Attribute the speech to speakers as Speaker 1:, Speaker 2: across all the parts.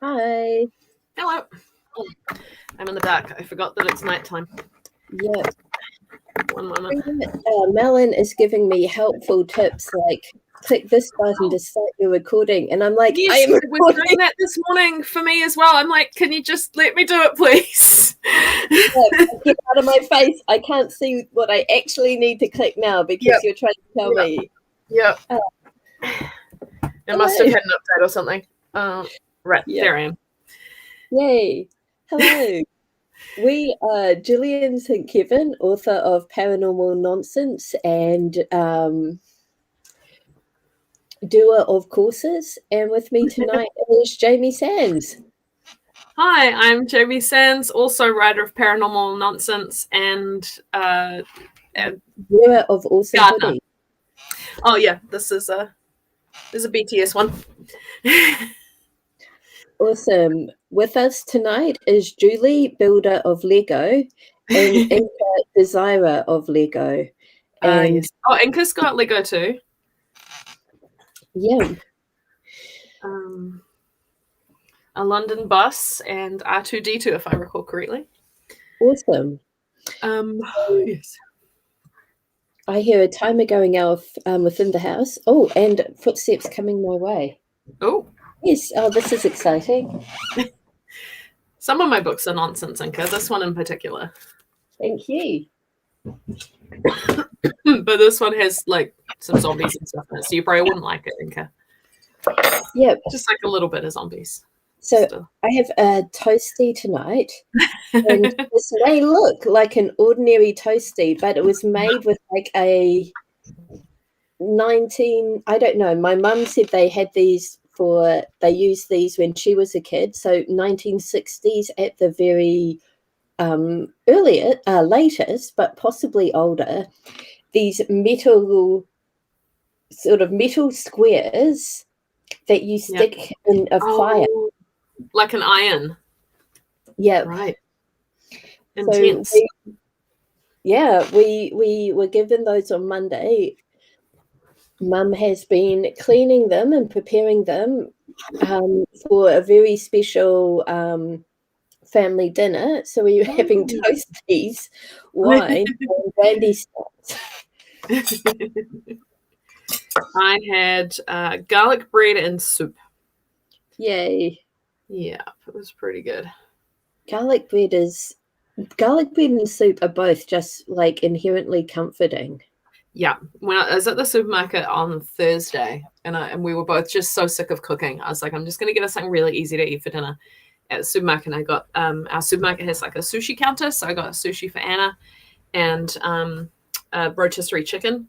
Speaker 1: Hi.
Speaker 2: Hello. I'm in the dark. I forgot that it's nighttime.
Speaker 1: Yeah.
Speaker 2: One moment.
Speaker 1: Melon is giving me helpful tips like click this button to start your recording. And I'm like,
Speaker 2: yes,
Speaker 1: I am
Speaker 2: was doing that this morning for me as well. I'm like, can you just let me do it, please?
Speaker 1: Get out of my face. I can't see what I actually need to click now because you're trying to tell me.
Speaker 2: Yep. It must have had an update or something. Right, there I am.
Speaker 1: Yay. Hello. We are Gillian St. Kevin, author of Paranormal Nonsense and doer of courses. And with me tonight is Jamie Sands.
Speaker 2: Hi, I'm Jamie Sands, also writer of Paranormal Nonsense and
Speaker 1: doer of Awesome Hoodie.
Speaker 2: Oh yeah, this is a BTS one.
Speaker 1: Awesome. With us tonight is Julie, builder of Lego, and Inka, designer of Lego. And
Speaker 2: yes. Oh, Inka's got Lego too.
Speaker 1: Yeah.
Speaker 2: A London bus and R2-D2, if I recall correctly.
Speaker 1: Awesome.
Speaker 2: Yes.
Speaker 1: I hear a timer going off within the house. Oh, and footsteps coming my way.
Speaker 2: Oh.
Speaker 1: Yes. Oh, this is exciting.
Speaker 2: Some of my books are nonsense, Inka. This one in particular.
Speaker 1: Thank you.
Speaker 2: But this one has like some zombies and stuff in it, so you probably wouldn't like it, Inka.
Speaker 1: Yeah.
Speaker 2: Just like a little bit of zombies.
Speaker 1: So I have a toasty tonight. And this may look like an ordinary toasty, but it was made with like a I don't know. My mum said they had these they used these when she was a kid. So 1960s at the very latest, but possibly older. These metal squares that you stick in a fire.
Speaker 2: Like an iron.
Speaker 1: Yeah.
Speaker 2: Right. Intense.
Speaker 1: So we were given those on Monday. Mum has been cleaning them and preparing them for a very special family dinner. So we were having toasties, wine, and brandy stouts.
Speaker 2: I had garlic bread and soup.
Speaker 1: Yay.
Speaker 2: Yeah, it was pretty good.
Speaker 1: Garlic bread and soup are both just like inherently comforting.
Speaker 2: Yeah. When I was at the supermarket on Thursday and we were both just so sick of cooking, I was like, I'm just going to get us something really easy to eat for dinner at the supermarket. And I got, our supermarket has like a sushi counter. So I got sushi for Anna and rotisserie chicken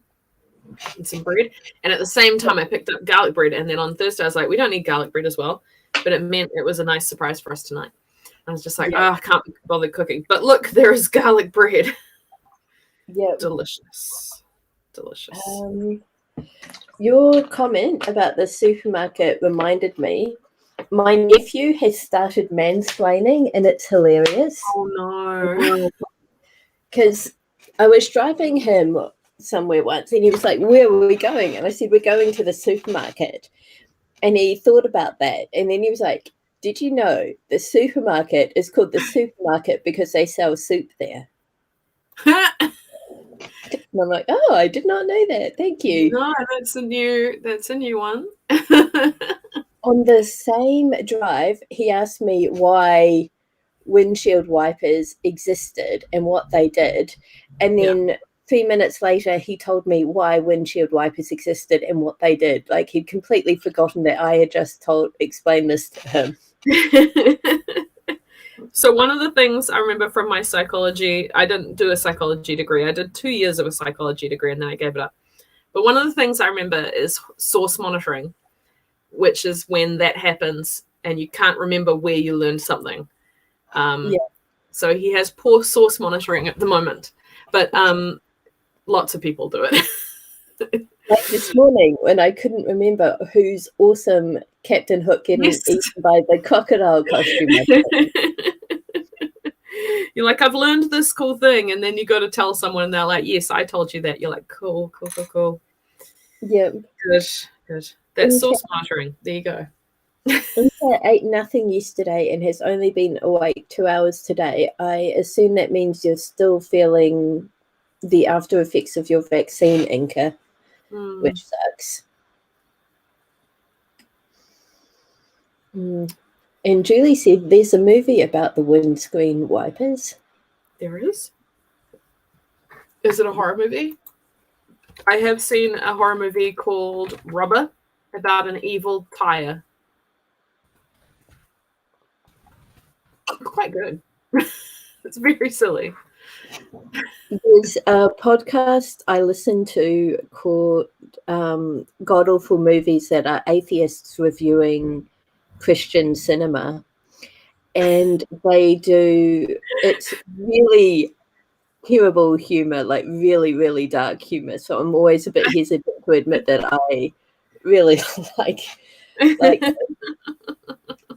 Speaker 2: and some bread. And at the same time, I picked up garlic bread. And then on Thursday, I was like, we don't need garlic bread as well. But it meant it was a nice surprise for us tonight. I was just like, I can't bother cooking. But look, there is garlic bread.
Speaker 1: Yeah.
Speaker 2: Delicious.
Speaker 1: Your comment about the supermarket reminded me. My nephew has started mansplaining, and it's hilarious.
Speaker 2: Oh, no.
Speaker 1: Because I was driving him somewhere once, and he was like, where are we going? And I said, we're going to the supermarket. And he thought about that, and then he was like, did you know the supermarket is called the supermarket because they sell soup there? And I'm like, oh, I did not know that. Thank you.
Speaker 2: No, that's a new one.
Speaker 1: On the same drive, he asked me why windshield wipers existed and what they did. And then 3 minutes later, he told me why windshield wipers existed and what they did. Like he'd completely forgotten that I had just explained this to him.
Speaker 2: So one of the things I remember from my psychology, I didn't do a psychology degree. I did 2 years of a psychology degree and then I gave it up. But one of the things I remember is source monitoring, which is when that happens and you can't remember where you learned something. So he has poor source monitoring at the moment, but lots of people do it.
Speaker 1: Like this morning when I couldn't remember who's awesome Captain Hook getting eaten by the crocodile costume.
Speaker 2: You're like, I've learned this cool thing, and then you go to tell someone and they're like, yes, I told you that. You're like, cool.
Speaker 1: Yeah.
Speaker 2: Good. That's source monitoring. There you go.
Speaker 1: Inca ate nothing yesterday and has only been awake 2 hours today. I assume that means you're still feeling the after effects of your vaccine, Inca, which sucks. And Julie said there's a movie about the windscreen wipers.
Speaker 2: There is? Is it a horror movie? I have seen a horror movie called Rubber about an evil tire. It's quite good. It's very silly.
Speaker 1: There's a podcast I listen to called God Awful Movies that are atheists reviewing Christian cinema. And it's really terrible humor, like really, really dark humor. So I'm always a bit hesitant to admit that I really like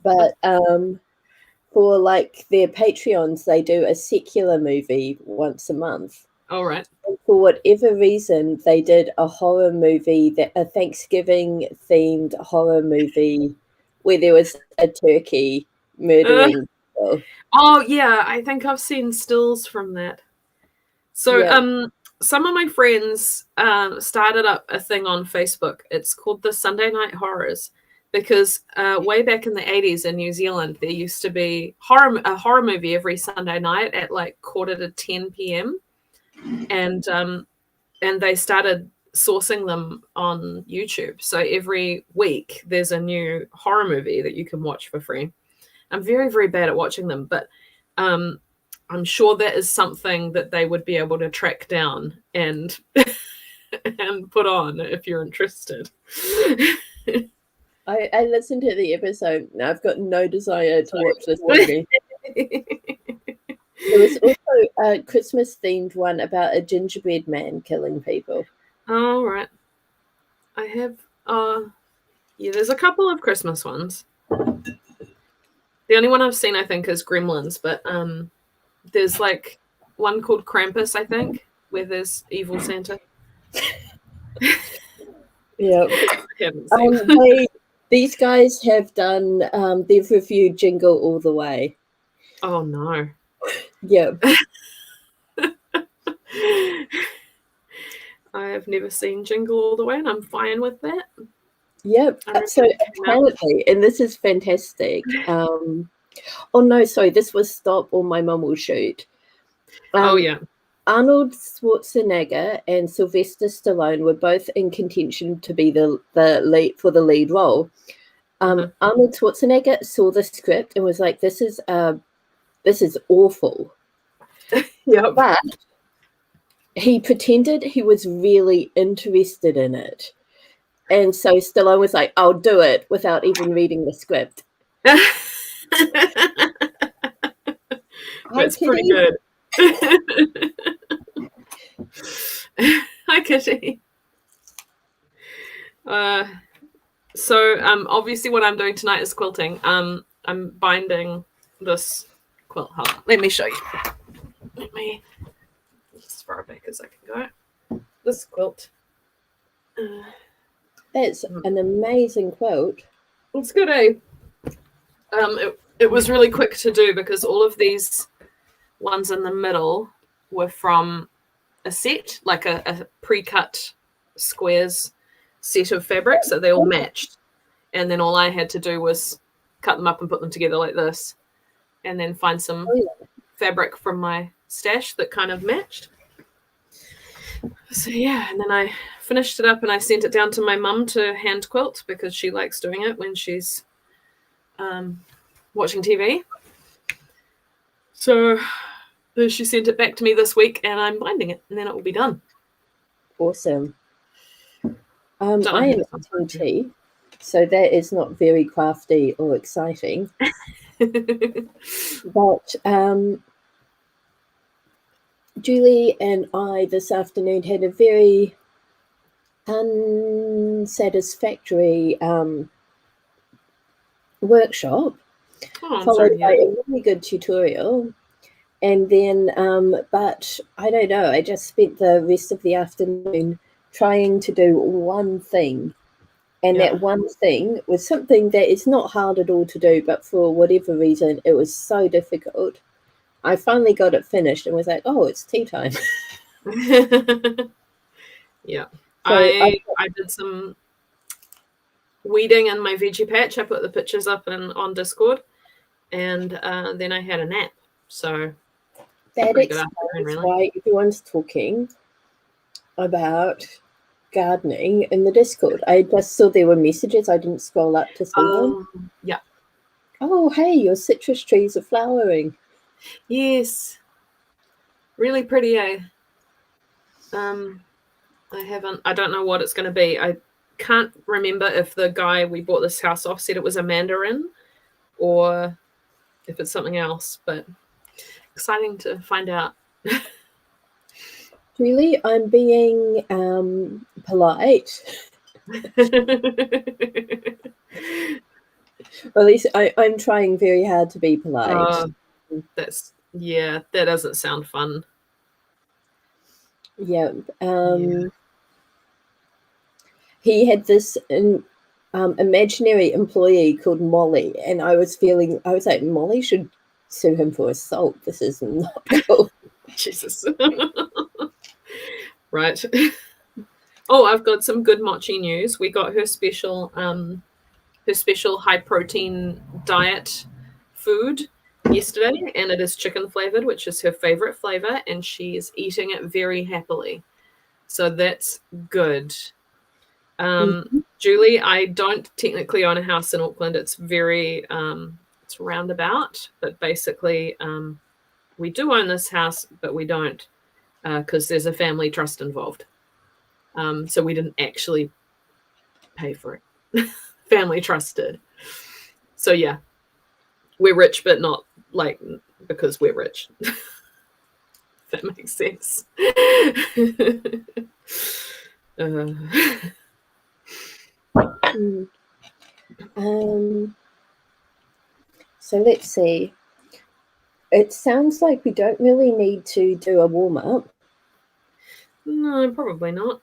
Speaker 1: but for like their Patreons, they do a secular movie once a month.
Speaker 2: All right.
Speaker 1: And for whatever reason, they did a horror movie, a Thanksgiving themed horror movie where there was a turkey murdering people.
Speaker 2: Oh yeah, I think I've seen stills from that. So some of my friends started up a thing on Facebook. It's called the Sunday Night Horrors, because way back in the 80s in New Zealand, there used to be a horror movie every Sunday night at like 9:45 p.m. And they started sourcing them on YouTube. So every week there's a new horror movie that you can watch for free. I'm very, very bad at watching them, but I'm sure that is something that they would be able to track down and and put on if you're interested.
Speaker 1: I listened to the episode. I've got no desire to watch this movie. There was also a Christmas-themed one about a gingerbread man killing people.
Speaker 2: Oh, right. I have... there's a couple of Christmas ones. The only one I've seen, I think, is Gremlins, but there's like one called Krampus, I think, where there's evil Santa.
Speaker 1: Yeah.
Speaker 2: I haven't seen.
Speaker 1: These guys have done, they've reviewed Jingle All the Way.
Speaker 2: Oh, no.
Speaker 1: Yeah.
Speaker 2: I have never seen Jingle All the Way, and I'm fine with that.
Speaker 1: Yep. So apparently, and this is fantastic. Oh, no, sorry. This was Stop or My Mum Will Shoot.
Speaker 2: Yeah.
Speaker 1: Arnold Schwarzenegger and Sylvester Stallone were both in contention to be the lead role. Arnold Schwarzenegger saw the script and was like, "This is awful."
Speaker 2: Yeah,
Speaker 1: but he pretended he was really interested in it, and so Stallone was like, "I'll do it," without even reading the script.
Speaker 2: That's pretty good. Hi, Kitty. So obviously what I'm doing tonight is quilting. I'm binding this quilt. Hold on. Let me show you. Let me as far back as I can go. This quilt.
Speaker 1: It's an amazing quilt.
Speaker 2: It's good, eh? It was really quick to do because all of these ones in the middle were from a set, like a pre-cut squares set of fabric, so they all matched. And then all I had to do was cut them up and put them together like this, and then find some fabric from my stash that kind of matched. So yeah, and then I finished it up and I sent it down to my mum to hand quilt because she likes doing it when she's watching TV. So she sent it back to me this week and I'm binding it and then it will be done.
Speaker 1: Awesome. I am eating tea, so that is not very crafty or exciting. But Julie and I this afternoon had a very unsatisfactory workshop, followed by a really good tutorial. And then, but I don't know, I just spent the rest of the afternoon trying to do one thing And
Speaker 2: Yeah.
Speaker 1: that one thing was something that is not hard at all to do, but for whatever reason, it was so difficult. I finally got it finished and was like, oh, it's tea time.
Speaker 2: Yeah.
Speaker 1: So
Speaker 2: I did some weeding in my veggie patch. I put the pictures up on Discord, and then I had a nap. So
Speaker 1: that
Speaker 2: pretty good
Speaker 1: explains
Speaker 2: afternoon, really.
Speaker 1: why everyone's talking about gardening in the Discord. I just saw there were messages. I didn't scroll up to see them.
Speaker 2: Yeah.
Speaker 1: Oh, hey, your citrus trees are flowering.
Speaker 2: Yes. Really pretty, eh? I don't know what it's going to be. I can't remember if the guy we bought this house off said it was a mandarin or if it's something else, but exciting to find out.
Speaker 1: Julie, I'm being polite. Or at least I'm trying very hard to be polite.
Speaker 2: That doesn't sound fun.
Speaker 1: Yeah. He had this imaginary employee called Molly, and I was like, Molly should sue him for assault. This is not cool.
Speaker 2: Jesus. Right. Oh, I've got some good mochi news. We got her special high protein diet food yesterday, and it is chicken flavored, which is her favorite flavor, and she's eating it very happily. So that's good. Julie, I don't technically own a house in Auckland. It's very it's roundabout, but basically we do own this house, but we don't because there's a family trust involved. So we didn't actually pay for it. Family trusted. So yeah, we're rich, but not like because we're rich. If that makes sense.
Speaker 1: So let's see. It sounds like we don't really need to do a warm-up.
Speaker 2: No, probably not.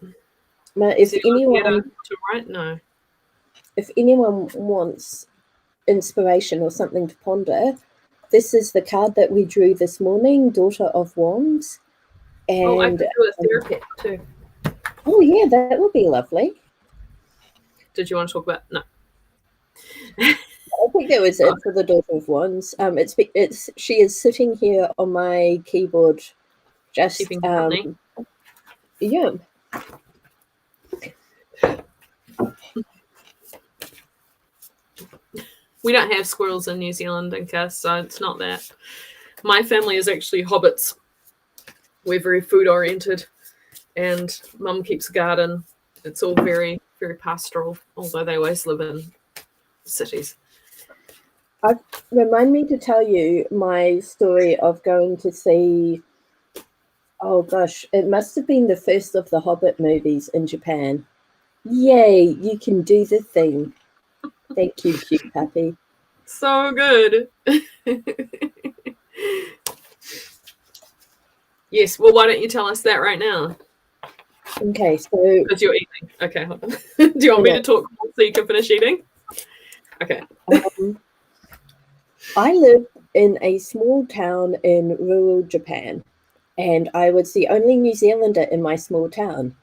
Speaker 1: But if anyone
Speaker 2: no.
Speaker 1: If anyone wants inspiration or something to ponder, this is the card that we drew this morning, Daughter of Wands. And
Speaker 2: I could do a therapy too.
Speaker 1: Oh yeah, that would be lovely.
Speaker 2: Did you want to talk about no?
Speaker 1: I think that was it for the Daughter of Wands. She is sitting here on my keyboard, just yeah.
Speaker 2: We don't have squirrels in New Zealand, Inca, so it's not that. My family is actually hobbits. We're very food oriented, and Mum keeps a garden. It's all very, very pastoral, although they always live in cities.
Speaker 1: Remind me to tell you my story of going to see, oh gosh, it must have been the first of the Hobbit movies in Japan. Yay, you can do the thing. Thank you, cute puppy.
Speaker 2: So good. Yes, well, why don't you tell us that right now?
Speaker 1: Okay, so...
Speaker 2: Because you're eating. Okay, hold on. Do you want me to talk so you can finish eating? Okay.
Speaker 1: I live in a small town in rural Japan, and I was the only New Zealander in my small town.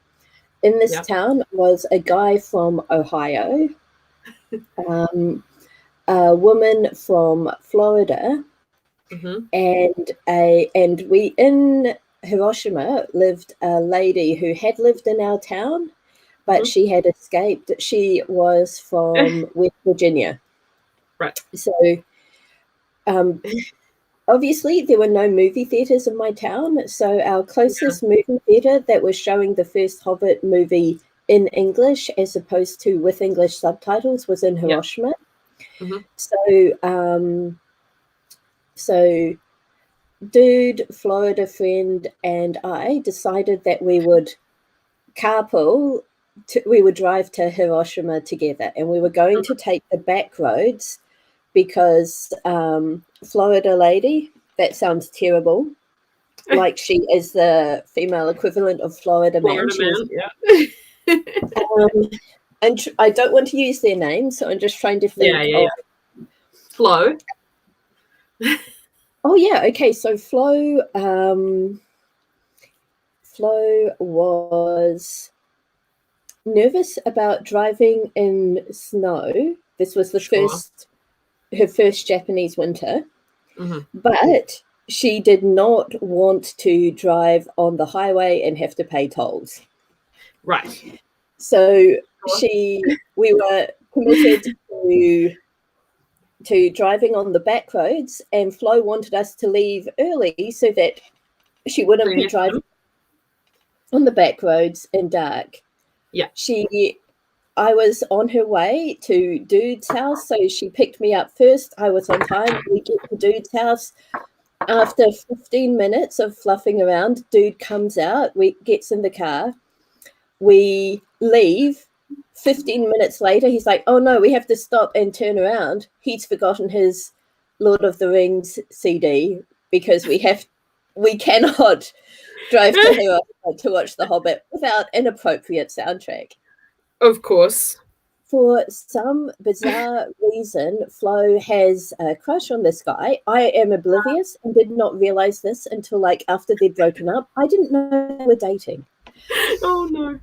Speaker 1: In this town was a guy from Ohio, a woman from Florida, and we in Hiroshima lived a lady who had lived in our town, but she had escaped. She was from West Virginia.
Speaker 2: Right.
Speaker 1: So obviously there were no movie theaters in my town, so our closest movie theater that was showing the first Hobbit movie in English as opposed to with English subtitles was in Hiroshima. So dude, Florida friend, and I decided that we would carpool. We would drive to Hiroshima together, and we were going to take the back roads because Florida lady, that sounds terrible, like she is the female equivalent of Florida man. and I don't want to use their names, so I'm just trying to think.
Speaker 2: Yeah. Flo.
Speaker 1: Oh yeah, okay. So Flo was nervous about driving in snow. This was her first Japanese winter, but she did not want to drive on the highway and have to pay tolls.
Speaker 2: Right.
Speaker 1: So we were committed to driving on the back roads, and Flo wanted us to leave early so that she wouldn't be driving on the back roads in dark.
Speaker 2: Yeah.
Speaker 1: I was on her way to Dude's house, so she picked me up first. I was on time. We get to Dude's house. After 15 minutes of fluffing around, Dude comes out. We gets in the car. We leave. 15 minutes later, he's like, oh no, we have to stop and turn around. He's forgotten his Lord of the Rings CD because we cannot drive to Hiroshima to watch The Hobbit without an appropriate soundtrack.
Speaker 2: Of course.
Speaker 1: For some bizarre reason, Flo has a crush on this guy. I am oblivious and did not realize this until like after they'd broken up. I didn't know they were dating.
Speaker 2: Oh no.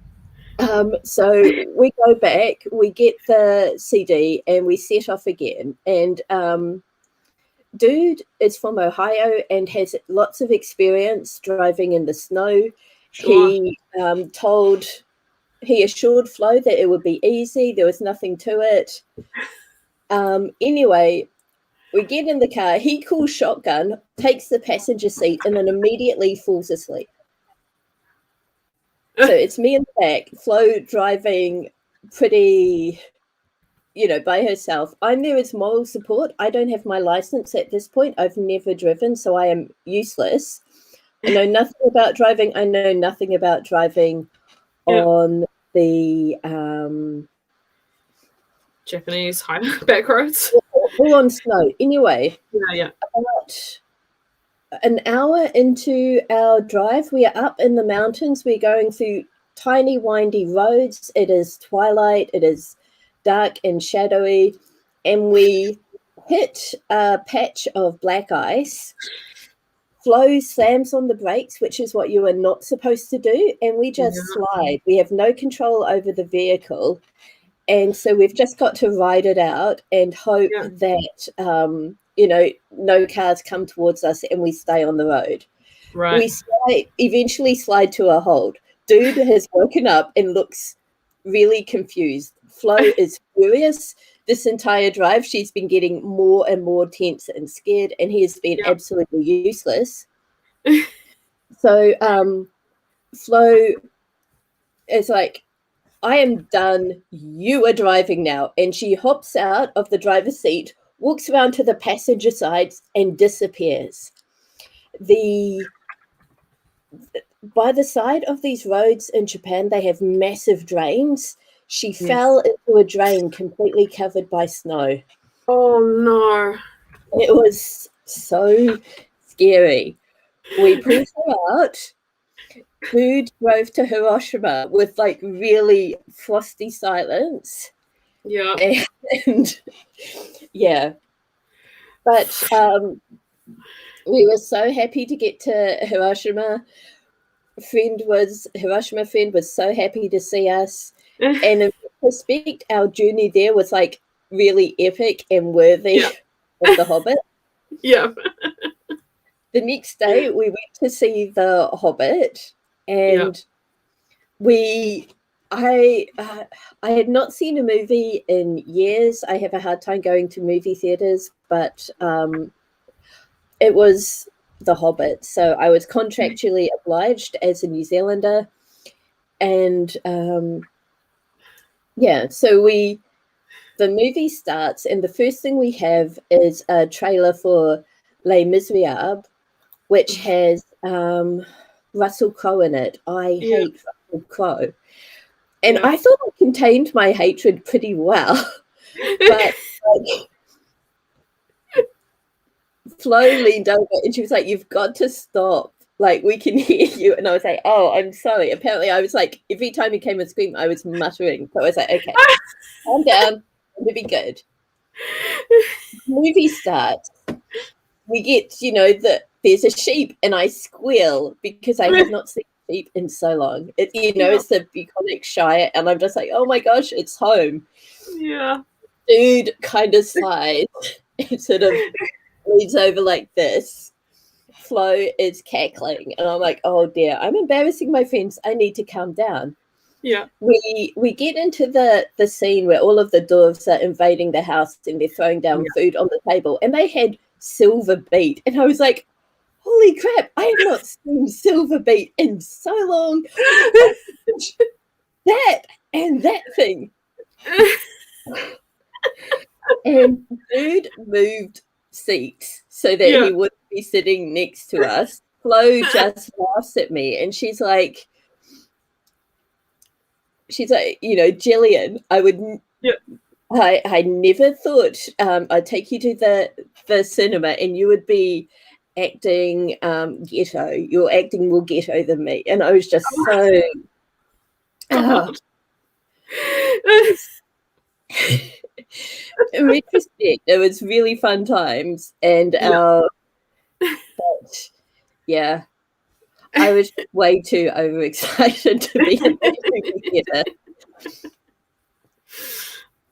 Speaker 1: So we go back, we get the CD, and we set off again. And Dude is from Ohio and has lots of experience driving in the snow.
Speaker 2: Sure.
Speaker 1: He assured Flo that it would be easy. There was nothing to it. Anyway, we get in the car. He calls shotgun, takes the passenger seat, and then immediately falls asleep. So it's me in the back, Flo driving pretty, by herself. I'm there as moral support. I don't have my license at this point. I've never driven, so I am useless. I know nothing about driving. I know nothing about driving on the
Speaker 2: Japanese back roads.
Speaker 1: All on snow. Anyway,
Speaker 2: about
Speaker 1: an hour into our drive, we are up in the mountains. We're going through tiny, windy roads. It is twilight. It is dark and shadowy. And we hit a patch of black ice. Flo slams on the brakes, which is what you are not supposed to do. And we just slide. We have no control over the vehicle. And so we've just got to ride it out and hope that, no cars come towards us and we stay on the road.
Speaker 2: Right.
Speaker 1: We eventually slide to a halt. Dude has woken up and looks really confused. Flo is furious. This entire drive, she's been getting more and more tense and scared, and he has been absolutely useless. So Flo is like, I am done. You are driving now. And she hops out of the driver's seat, walks around to the passenger side, and disappears. By the side of these roads in Japan, they have massive drains. She fell into a drain completely covered by snow.
Speaker 2: Oh, no.
Speaker 1: It was so scary. We pulled her out. Dude drove to Hiroshima with like really frosty silence.
Speaker 2: Yeah.
Speaker 1: And but we were so happy to get to Hiroshima. Hiroshima friend was so happy to see us. And in retrospect, our journey there was like really epic and worthy of The Hobbit.
Speaker 2: Yeah.
Speaker 1: The next day we went to see The Hobbit, and I had not seen a movie in years. I have a hard time going to movie theaters, but it was The Hobbit, so I was contractually obliged as a New Zealander, and so the movie starts, and the first thing we have is a trailer for Les Miserables, which has Russell Crowe in it. I hate Russell Crowe. And I thought I contained my hatred pretty well. But Flo leaned over and she was like, you've got to stop like, we can hear you. And I was like, oh, I'm sorry. Apparently, I was like, every time he came and screamed, I was muttering. So I was like, okay, calm down. It'll be good. Movie starts. We get, there's a sheep, and I squeal because I have not seen sheep in so long. It's the bucolic Shire, and I'm just like, oh my gosh, it's home.
Speaker 2: Yeah.
Speaker 1: Dude kind of slides and sort of leads over like this. Flo is cackling, and I'm like, oh dear, I'm embarrassing my friends. I need to calm down.
Speaker 2: Yeah.
Speaker 1: We get into the scene where all of the dwarves are invading the house and they're throwing down food on the table, and they had silver beet, and I was like, holy crap, I have not seen silver beet in so long. That and that thing. And dude moved seats so that he wouldn't be sitting next to us. Flo just laughs at me, and she's like, Jillian, I never thought I'd take you to the cinema and you would be acting ghetto. You're acting more ghetto than me. And I was just in retrospect, it was really fun times. And but yeah, I was way too overexcited to be in the theatre.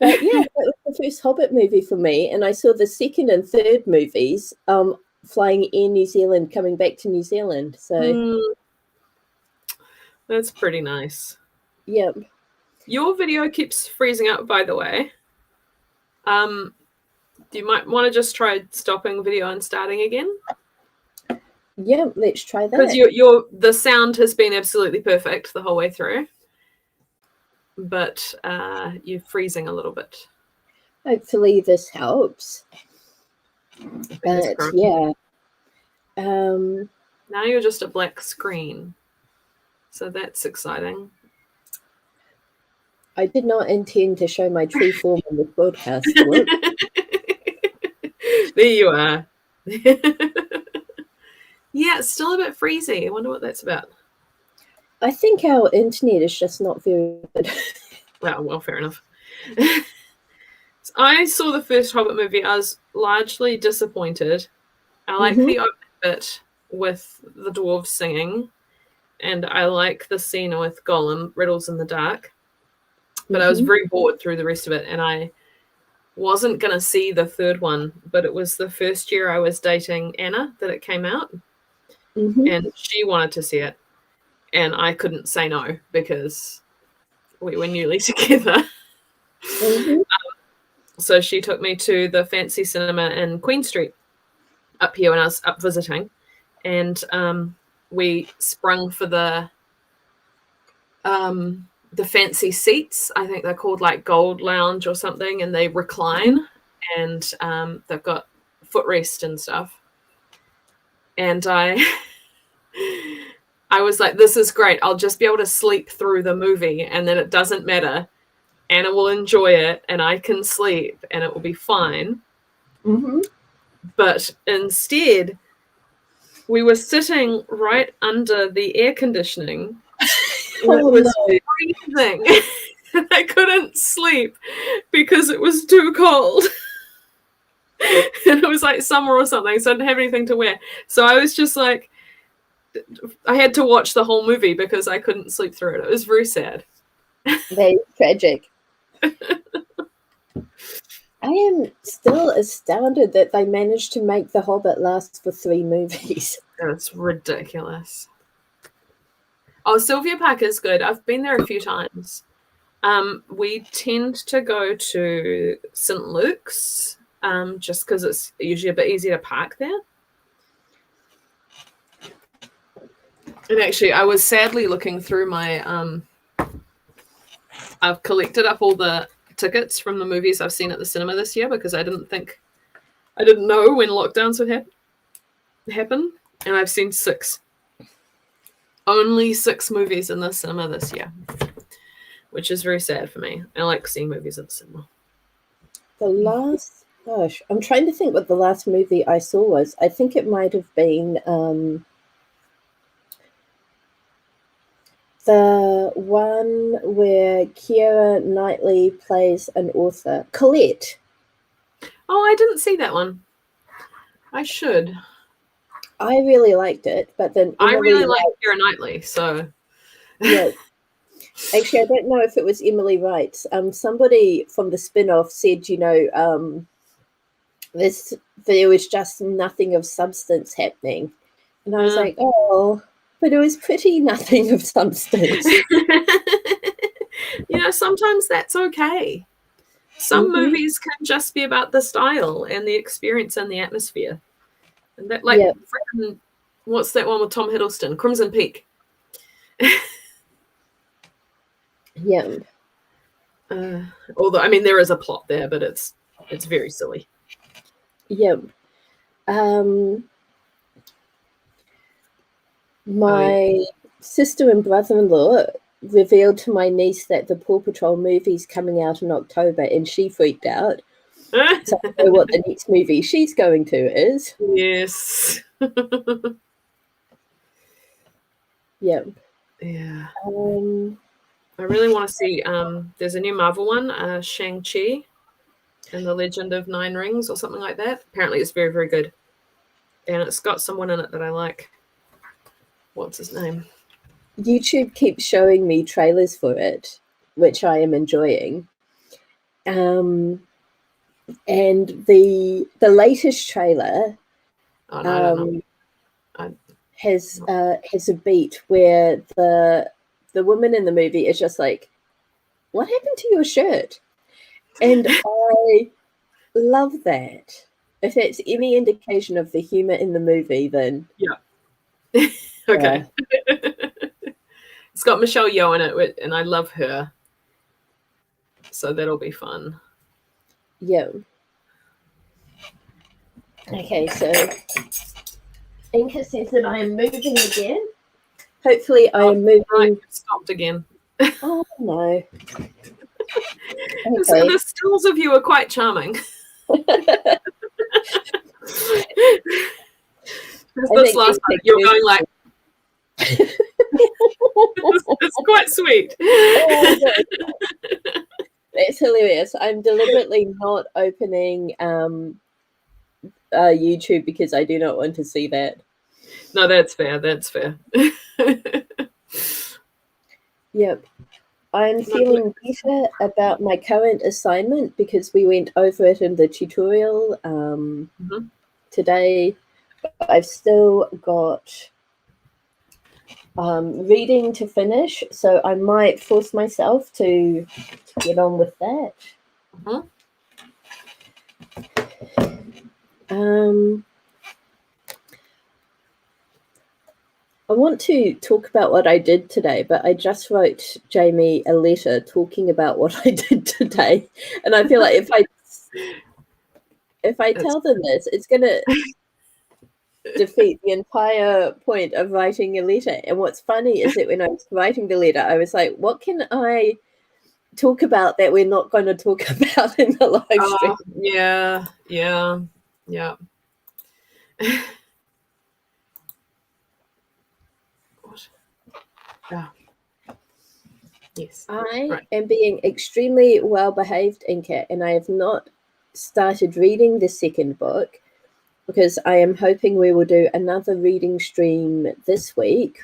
Speaker 1: But yeah, that was the first Hobbit movie for me, and I saw the second and third movies flying Air New Zealand, coming back to New Zealand. So
Speaker 2: that's pretty nice.
Speaker 1: Yep.
Speaker 2: Your video keeps freezing up, by the way. You might want to just try stopping video and starting again.
Speaker 1: Yeah, let's try that.
Speaker 2: Because the sound has been absolutely perfect the whole way through, but you're freezing a little bit.
Speaker 1: Hopefully this helps. But yeah.
Speaker 2: Now you're just a black screen, so that's exciting.
Speaker 1: I did not intend to show my true form in the broadcast.
Speaker 2: There you are. Yeah, it's still a bit freezy. I wonder what that's about.
Speaker 1: I think our internet is just not very good.
Speaker 2: Well, fair enough. So I saw the first Hobbit movie. I was largely disappointed. I like the opening bit with the dwarves singing, and I like the scene with Gollum, Riddles in the Dark. But I was very bored through the rest of it, and I wasn't going to see the third one, but it was the first year I was dating Anna that it came out, and she wanted to see it, and I couldn't say no because we were newly together. So she took me to the fancy cinema in Queen Street up here when I was up visiting, and we sprung for the fancy seats. I think they're called like Gold Lounge or something, and they recline, and they've got footrest and stuff. And I was like, this is great. I'll just be able to sleep through the movie, and then it doesn't matter. Anna will enjoy it, and I can sleep, and it will be fine. But instead, we were sitting right under the air conditioning. It was freezing. I couldn't sleep because it was too cold. And it was like summer or something, so I didn't have anything to wear. So I was just like, I had to watch the whole movie because I couldn't sleep through it. It was very sad.
Speaker 1: Very tragic. I am still astounded that they managed to make The Hobbit last for 3 movies.
Speaker 2: That's ridiculous. Oh, Sylvia Park is good. I've been there a few times. We tend to go to St. Luke's just because it's usually a bit easier to park there. And actually, I was sadly looking through my... I've collected up all the tickets from the movies I've seen at the cinema this year because I didn't know when lockdowns would happen. And I've seen 6. Only 6 movies in the cinema this year, which is very sad for me. I like seeing movies at the cinema.
Speaker 1: I'm trying to think what the last movie I saw was. I think it might have been The one where Keira Knightley plays an author. Colette.
Speaker 2: Oh, I didn't see that one. I should.
Speaker 1: I really liked it, but then
Speaker 2: I really
Speaker 1: Emily
Speaker 2: like Keira Knightley, so
Speaker 1: yeah. Actually, I don't know if it was Emily Wright. Somebody from the spin-off said, there was just nothing of substance happening. And I was like, oh, but it was pretty nothing of substance.
Speaker 2: Sometimes that's okay. Some movies can just be about the style and the experience and the atmosphere. And that, what's that one with Tom Hiddleston? Crimson Peak.
Speaker 1: Yeah.
Speaker 2: Although, I mean, there is a plot there, but it's very silly.
Speaker 1: Yeah. My sister and brother-in-law revealed to my niece that the Paw Patrol movie's coming out in October, and she freaked out. So I know what the next movie she's going to is.
Speaker 2: Yes.
Speaker 1: Yeah.
Speaker 2: Yeah.
Speaker 1: I
Speaker 2: really want to see, there's a new Marvel one, Shang-Chi and the Legend of Nine Rings or something like that. Apparently it's very, very good. And it's got someone in it that I like. What's his name?
Speaker 1: YouTube keeps showing me trailers for it, which I am enjoying. And the latest trailer has a beat where the woman in the movie is just like, "What happened to your shirt?" And I love that. If it's any indication of the humor in the movie, then
Speaker 2: yeah. Okay. It's got Michelle Yeoh in it, and I love her. So that'll be fun.
Speaker 1: Yeah. Okay, so Inka says that I am moving again. Hopefully I am moving.
Speaker 2: Right, stopped again.
Speaker 1: Oh, no.
Speaker 2: Okay. So the stills of you are quite charming. This last time, you're going like, it's quite sweet.
Speaker 1: It's hilarious. I'm deliberately not opening YouTube because I do not want to see that.
Speaker 2: No, that's fair. That's fair.
Speaker 1: Yep. I'm feeling better about my current assignment because we went over it in the tutorial today. I've still got reading to finish, so I might force myself to get on with that. I want to talk about what I did today, but I just wrote Jamie a letter talking about what I did today, and I feel like if I tell them this, it's gonna defeat the entire point of writing a letter. And what's funny is that when I was writing the letter, I was like, what can I talk about that we're not going to talk about in the live stream?
Speaker 2: Yeah. Yes.
Speaker 1: I am being extremely well behaved, Inka, and I have not started reading the second book because I am hoping we will do another reading stream this week,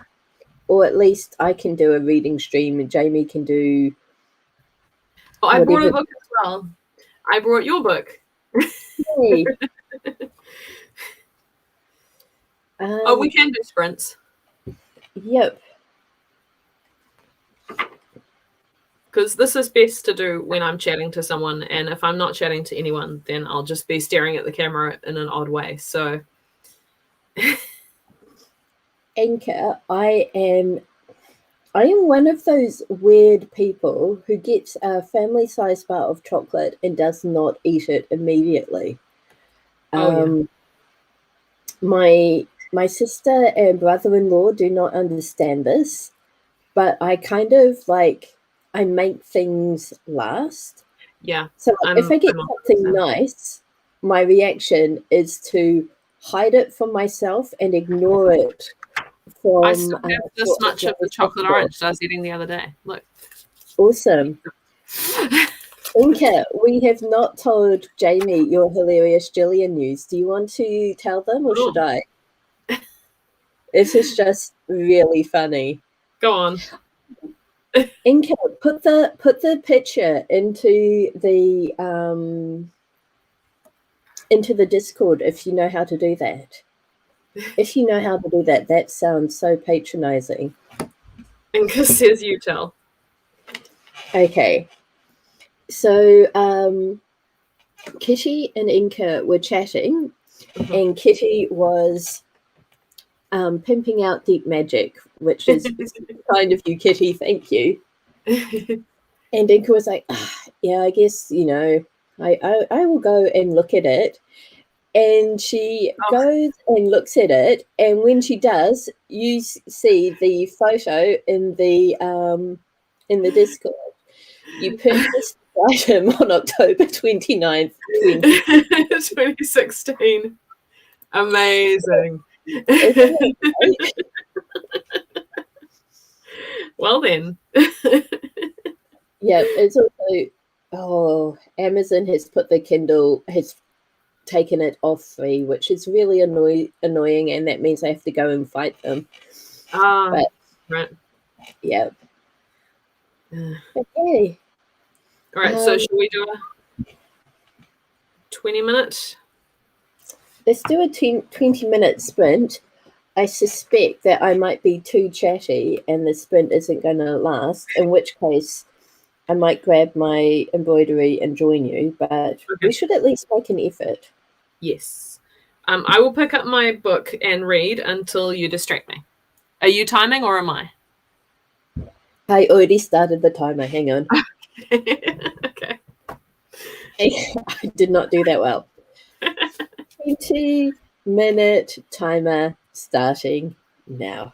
Speaker 1: or at least I can do a reading stream and Jamie can do.
Speaker 2: Oh, I brought a book as well. I brought your book.
Speaker 1: Hey.
Speaker 2: We can do sprints.
Speaker 1: Yep.
Speaker 2: Because this is best to do when I'm chatting to someone, and if I'm not chatting to anyone, then I'll just be staring at the camera in an odd way. So,
Speaker 1: Inka, I am one of those weird people who gets a family-sized bar of chocolate and does not eat it immediately. My sister and brother-in-law do not understand this, but I kind of I make things last.
Speaker 2: Yeah.
Speaker 1: So if I get something nice, my reaction is to hide it from myself and ignore it from
Speaker 2: I still have this
Speaker 1: Fort
Speaker 2: much of the
Speaker 1: McMurray
Speaker 2: chocolate
Speaker 1: Festival.
Speaker 2: orange that I was eating the other day. Look.
Speaker 1: Awesome. Inka, we have not told Jamie your hilarious Gillian news. Do you want to tell them or should I? This is just really funny.
Speaker 2: Go on.
Speaker 1: Inka, put the picture into the Discord if you know how to do that. If you know how to do that, that sounds so patronizing.
Speaker 2: Inka says you tell.
Speaker 1: Okay. So Kitty and Inka were chatting, and Kitty was pimping out deep magic, which is kind of you, Kitty. Thank you. And Inka was like, yeah, I guess, I will go and look at it. And she goes and looks at it, and when she does, you see the photo in the Discord. You purchased the item on October 29th,
Speaker 2: 2016. Amazing. Well then.
Speaker 1: Yeah, it's also Amazon has put the Kindle, has taken it off free, which is really annoying, and that means I have to go and fight them. But
Speaker 2: right.
Speaker 1: Yeah. Okay.
Speaker 2: All right, so should we do a 20-minute?
Speaker 1: Let's do a 20-minute sprint. I suspect that I might be too chatty and the sprint isn't going to last, in which case I might grab my embroidery and join you, but we should at least make an effort.
Speaker 2: Yes. I will pick up my book and read until you distract me. Are you timing or am I?
Speaker 1: I already started the timer. Hang on.
Speaker 2: Okay.
Speaker 1: I did not do that well. 20-minute timer starting now.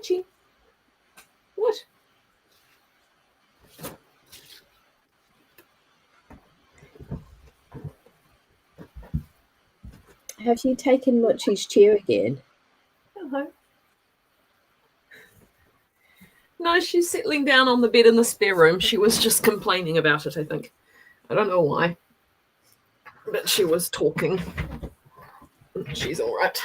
Speaker 2: Mochi. What?
Speaker 1: Have you taken Mochi's chair again?
Speaker 2: Hello. No, she's settling down on the bed in the spare room. She was just complaining about it, I think. I don't know why. But she was talking. She's all right.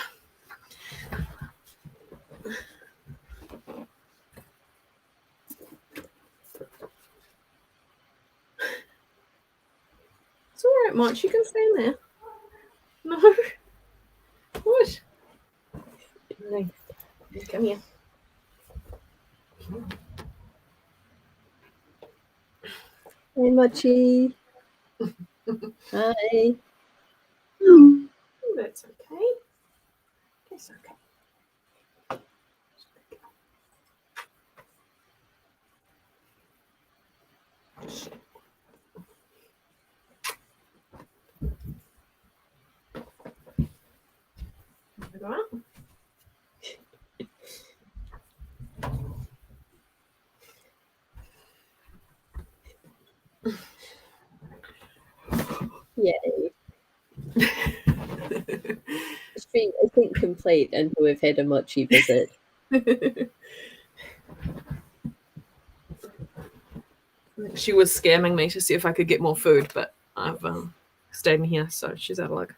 Speaker 2: It's all right, Mike. You can stand there. No. What? No. Come here.
Speaker 1: Hey, Mochi. Hi.
Speaker 2: That's okay. It's okay. Go out.
Speaker 1: Yay. It's been, I think, complete until we've had a Mochi visit.
Speaker 2: She was scamming me to see if I could get more food, but I've stayed in here, so she's out of luck.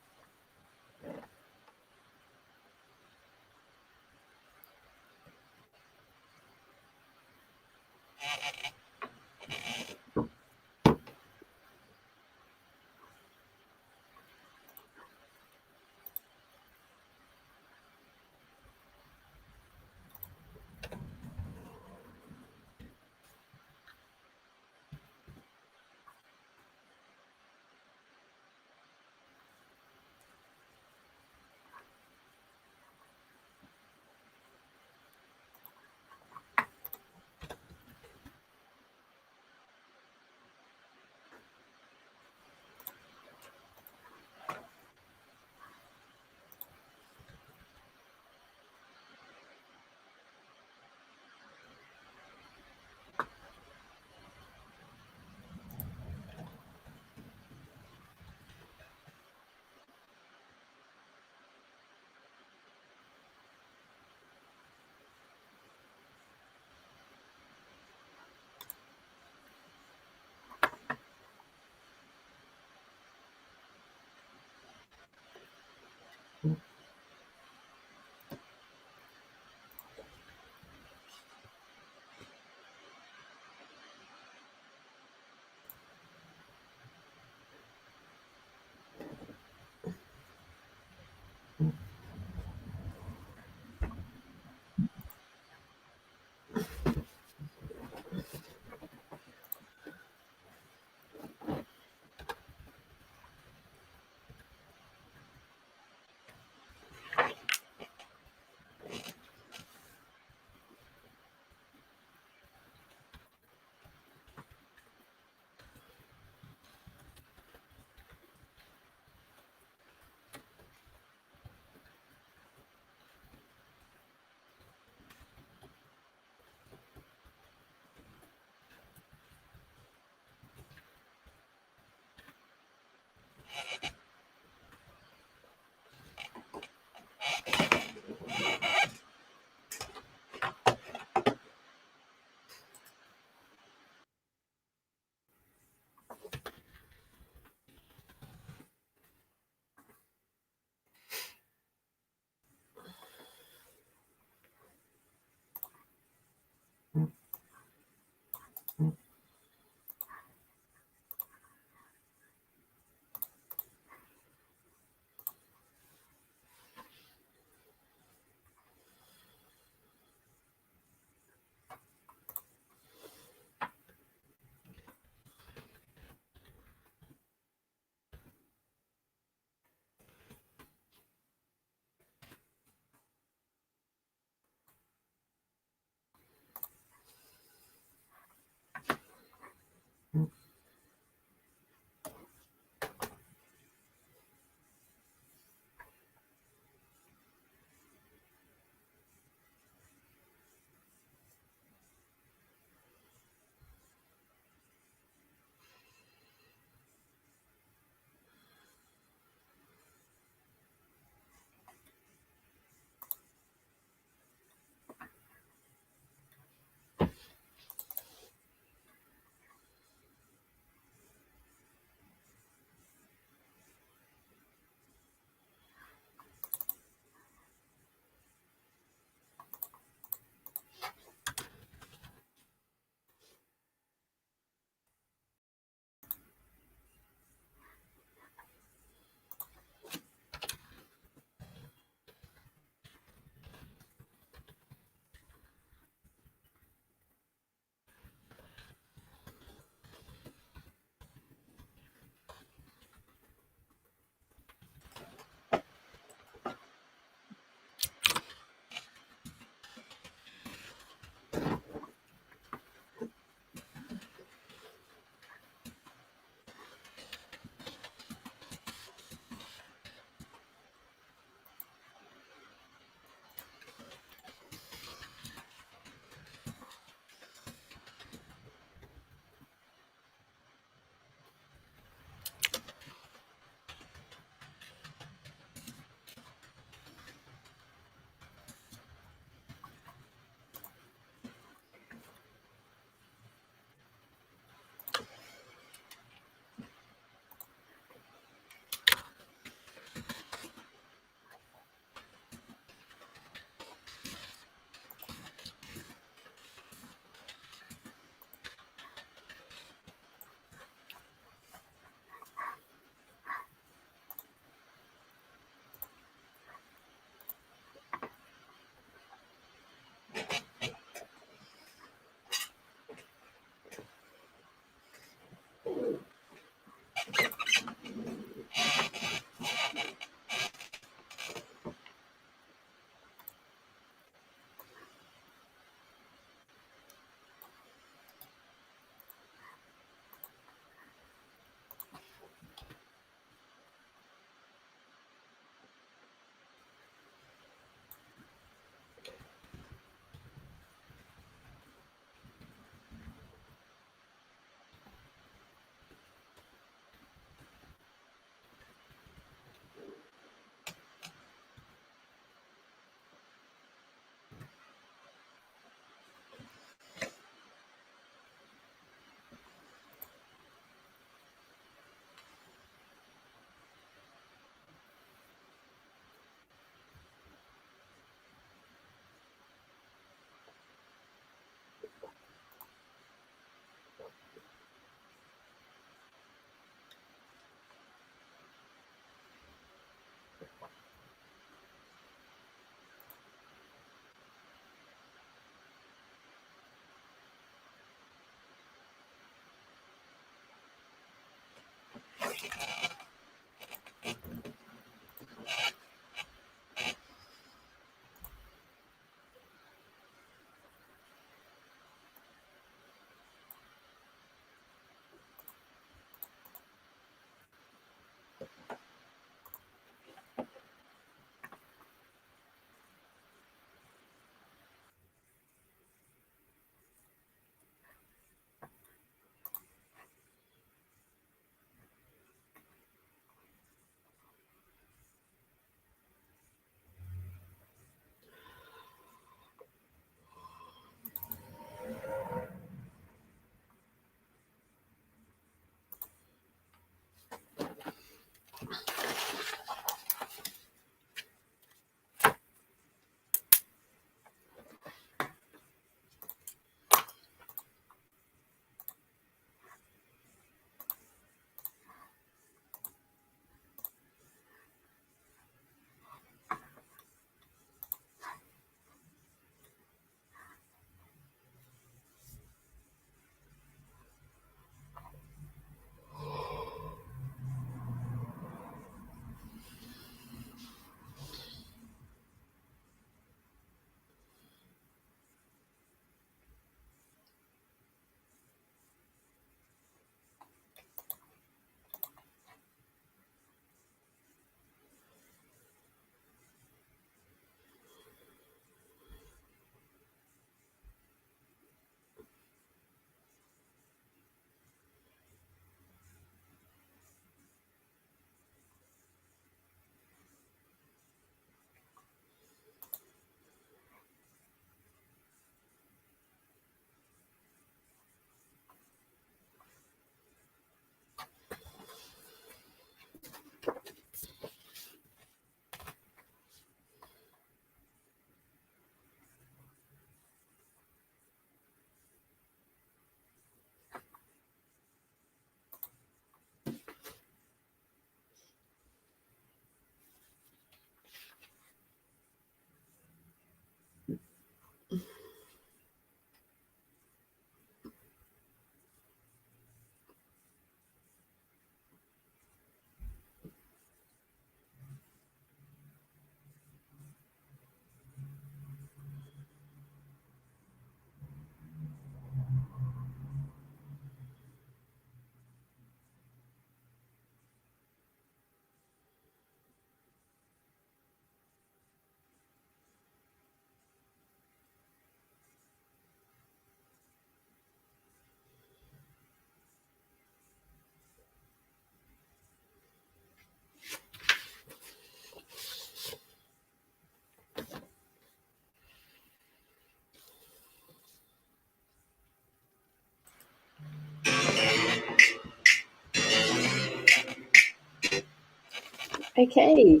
Speaker 1: Okay.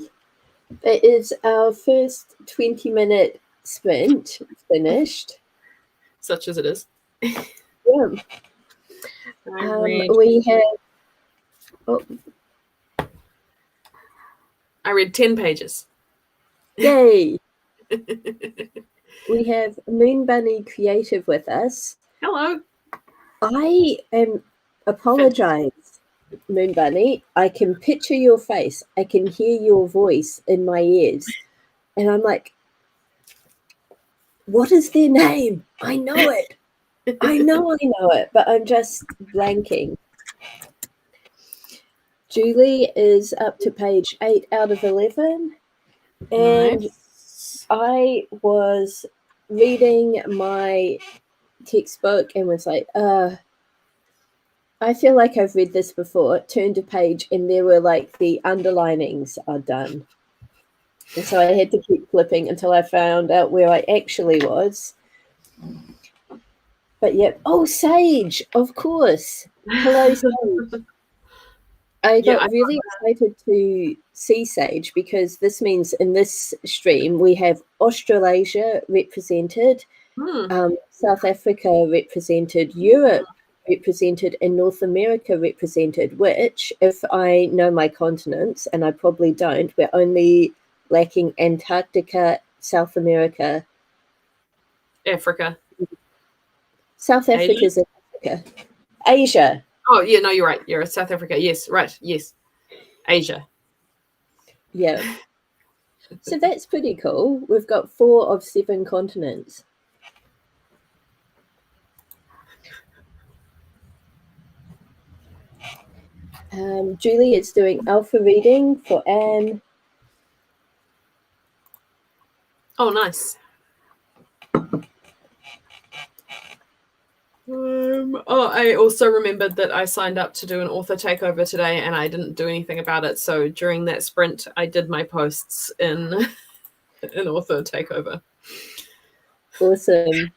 Speaker 1: It is our first 20-minute sprint finished.
Speaker 2: Such as it is.
Speaker 1: Yeah. We have...
Speaker 2: I read 10 pages.
Speaker 1: Yay! We have Moon Bunny Creative with us.
Speaker 2: Hello.
Speaker 1: I am apologize, Moon Bunny. I can picture your face. I can hear your voice in my ears. And I'm like, what is their name? I know it. I know it, but I'm just blanking. Julie is up to page 8 out of 11. And
Speaker 2: Nice.
Speaker 1: I was reading my textbook and was like, I feel like I've read this before. Turned a page and there were like the underlinings are done. And so I had to keep flipping until I found out where I actually was. But yep. Oh, Sage, of course. Hello, Sage. I got really excited to see Sage because this means in this stream we have Australasia represented, South Africa represented, Europe represented, and North America represented, which, if I know my continents, and I probably don't, we're only lacking Antarctica, South America.
Speaker 2: Africa.
Speaker 1: South Africa's Africa. Asia.
Speaker 2: Oh, yeah, no, you're right. You're South Africa. Yes, right. Yes. Asia.
Speaker 1: Yeah. So that's pretty cool. We've got 4 of 7 continents. Julie is doing alpha reading for Anne.
Speaker 2: Oh, nice. I also remembered that I signed up to do an author takeover today, and I didn't do anything about it. So during that sprint, I did my posts in an author takeover.
Speaker 1: Awesome.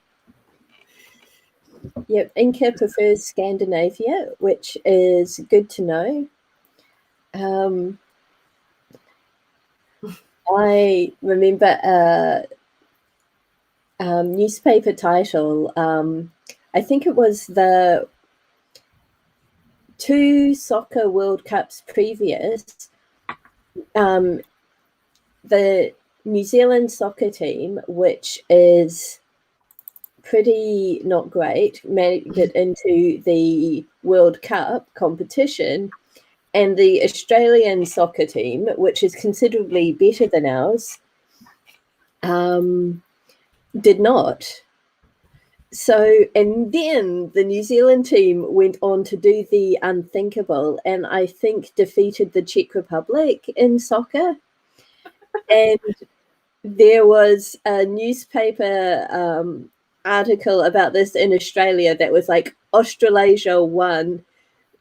Speaker 1: Yep, Inca prefers Scandinavia, which is good to know. I remember a newspaper title. I think it was the 2 soccer World Cups previous. The New Zealand soccer team, which is pretty not great, made it into the World Cup competition, and the Australian soccer team, which is considerably better than ours, did not. So, and then the New Zealand team went on to do the unthinkable, and I think defeated the Czech Republic in soccer. And there was a newspaper article about this in Australia that was like, Australasia 1,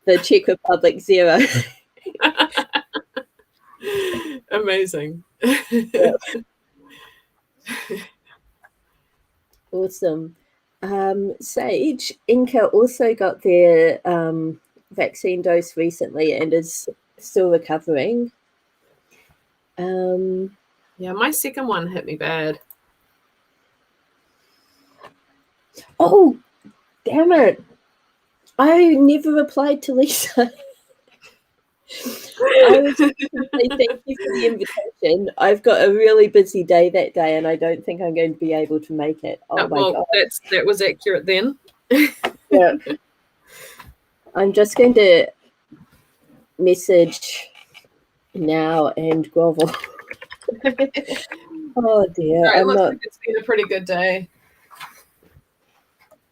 Speaker 1: the Czech Republic 0.
Speaker 2: Amazing.
Speaker 1: Yep. Awesome. Sage, Inca also got their vaccine dose recently and is still recovering.
Speaker 2: Yeah, my second one hit me bad.
Speaker 1: Oh, damn it. I never replied to Lisa. I was going to say thank you for the invitation. I've got a really busy day that day, and I don't think I'm going to be able to make it. Oh my God.
Speaker 2: That was accurate then.
Speaker 1: Yeah. I'm just going to message now and grovel. Oh dear.
Speaker 2: Right, looks like it's been a pretty good day.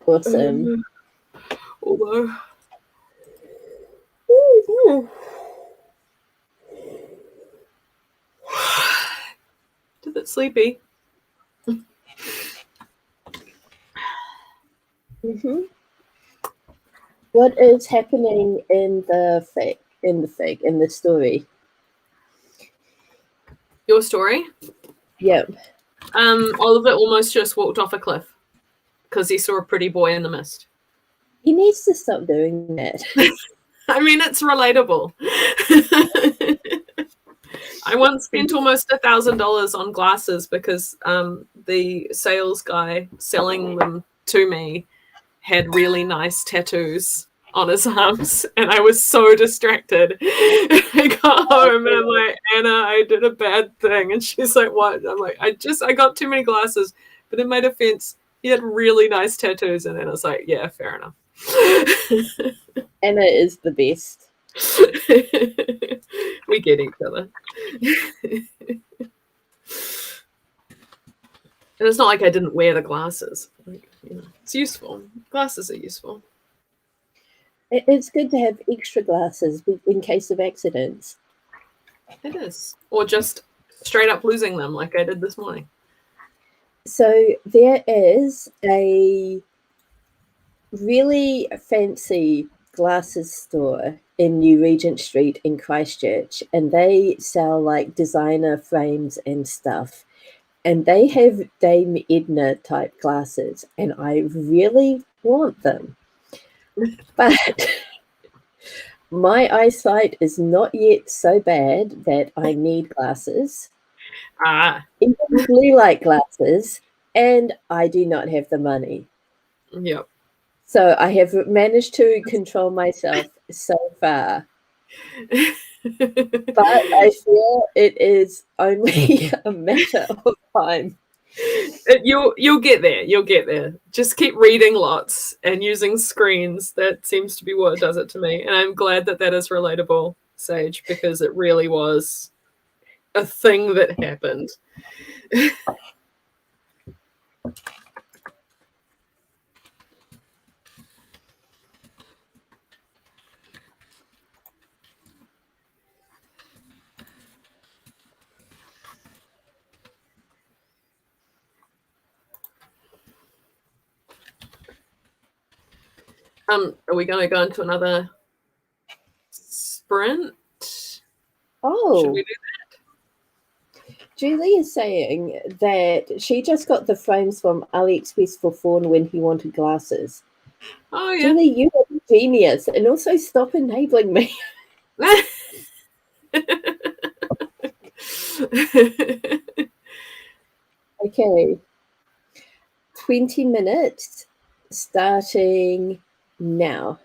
Speaker 1: Awesome.
Speaker 2: Although. A bit sleepy.
Speaker 1: What is happening in the story?
Speaker 2: Your story?
Speaker 1: Yep.
Speaker 2: Oliver almost just walked off a cliff because he saw a pretty boy in the mist.
Speaker 1: He needs to stop doing that.
Speaker 2: I mean, it's relatable. I once spent almost $1,000 on glasses because the sales guy selling them to me had really nice tattoos on his arms, and I was so distracted. I got home and I'm like, Anna, I did a bad thing. And she's like, what? I'm like, I got too many glasses. But in my defense, he had really nice tattoos. And then I was like, yeah, fair enough.
Speaker 1: Anna is the best.
Speaker 2: We get each other. And it's not like I didn't wear the glasses. Like, it's useful. Glasses are useful.
Speaker 1: It's good to have extra glasses in case of accidents.
Speaker 2: It is. Or just straight up losing them like I did this morning.
Speaker 1: So there is a really fancy glasses store in New Regent Street in Christchurch, and they sell like designer frames and stuff. And they have Dame Edna type glasses, and I really want them. But my eyesight is not yet so bad that I need glasses. Even blue light glasses, and I do not have the money.
Speaker 2: Yep.
Speaker 1: So I have managed to control myself so far. But I feel it is only a matter of time.
Speaker 2: You'll get there. You'll get there. Just keep reading lots and using screens. That seems to be what does it to me. And I'm glad that that is relatable, Sage, because it really was a thing that happened. Are we going to go into another sprint? Should
Speaker 1: Oh,
Speaker 2: we do
Speaker 1: Julie is saying that she just got the frames from AliExpress for Fawn when he wanted glasses.
Speaker 2: Oh, yeah.
Speaker 1: Julie, you are a genius, and also stop enabling me. Okay. 20 minutes starting now.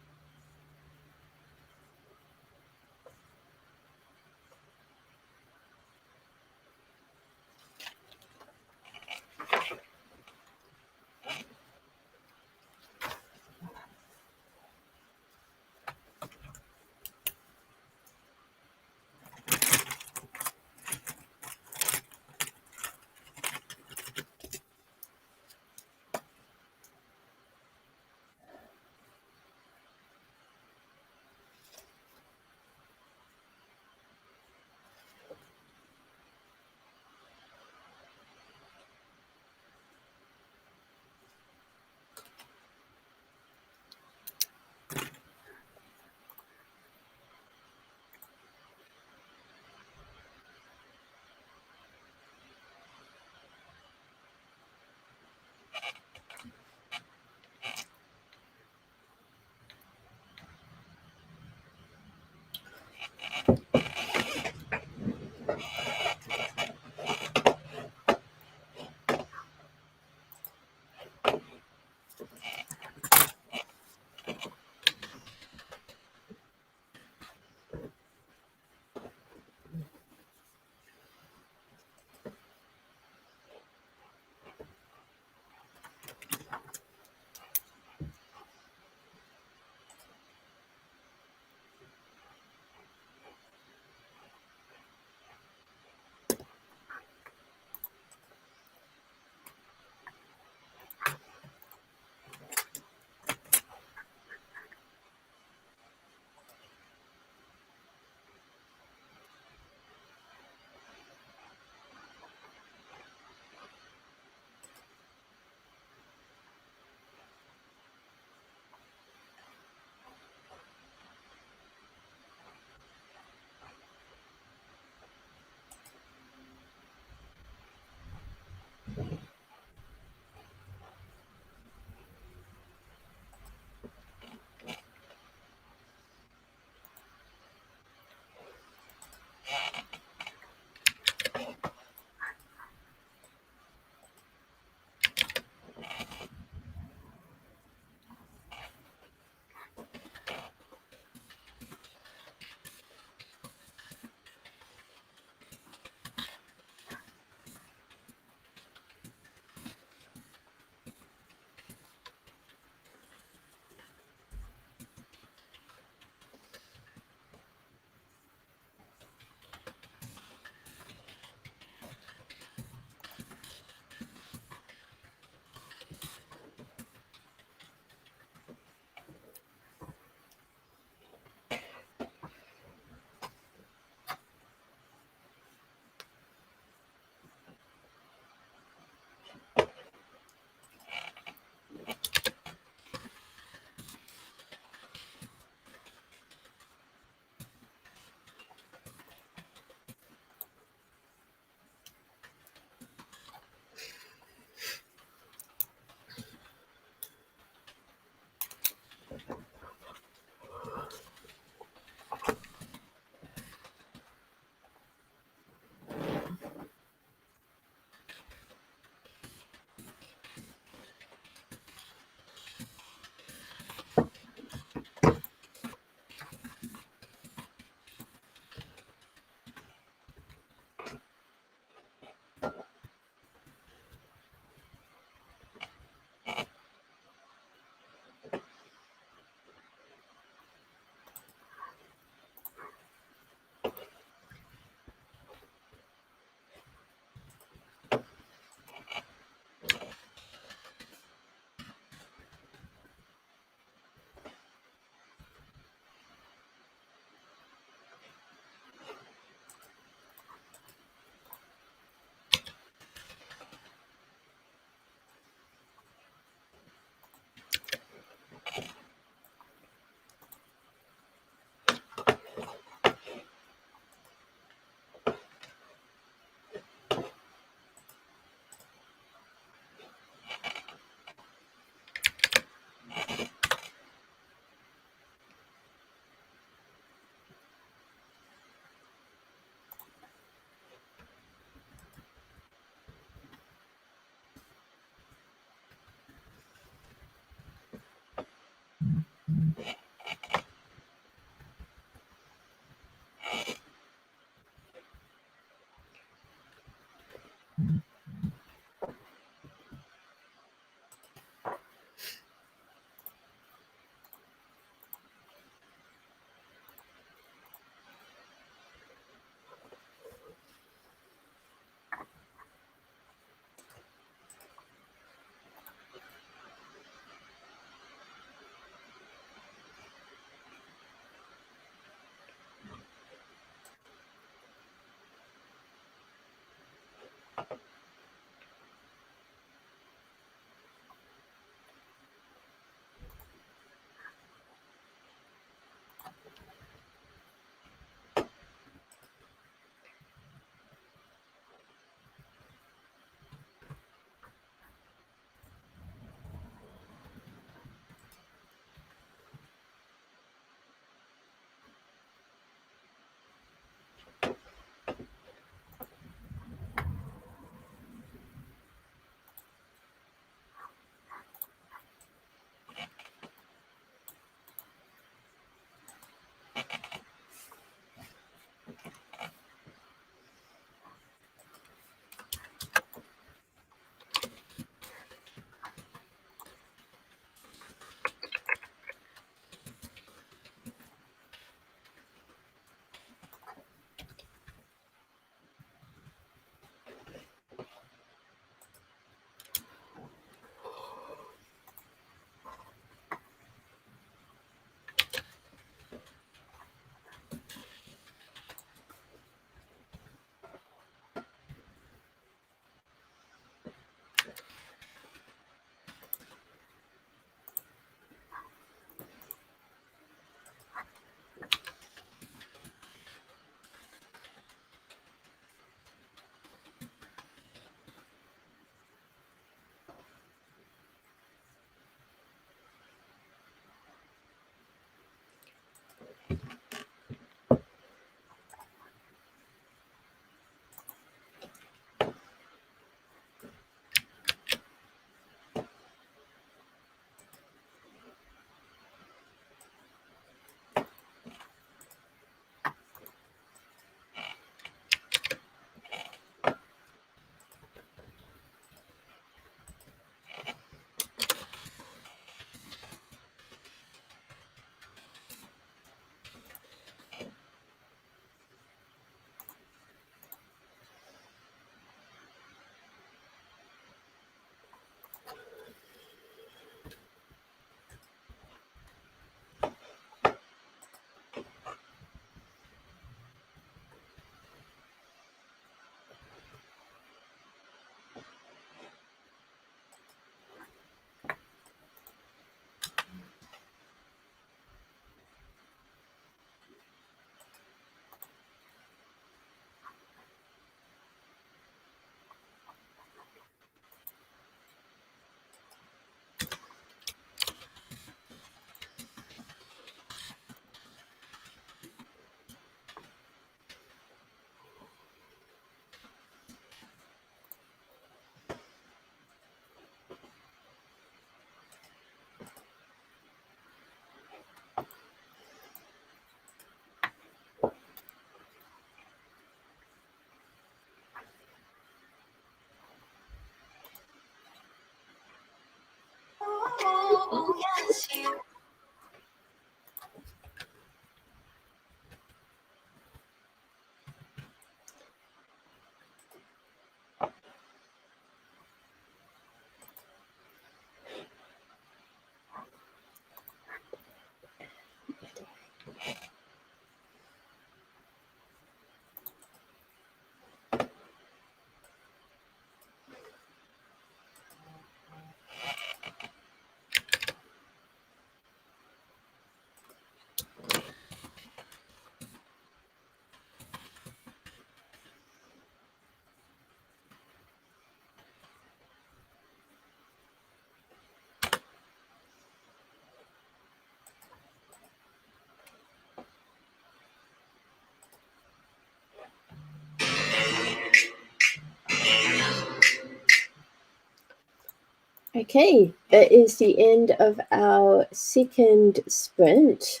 Speaker 1: Okay, it is the end of our second sprint.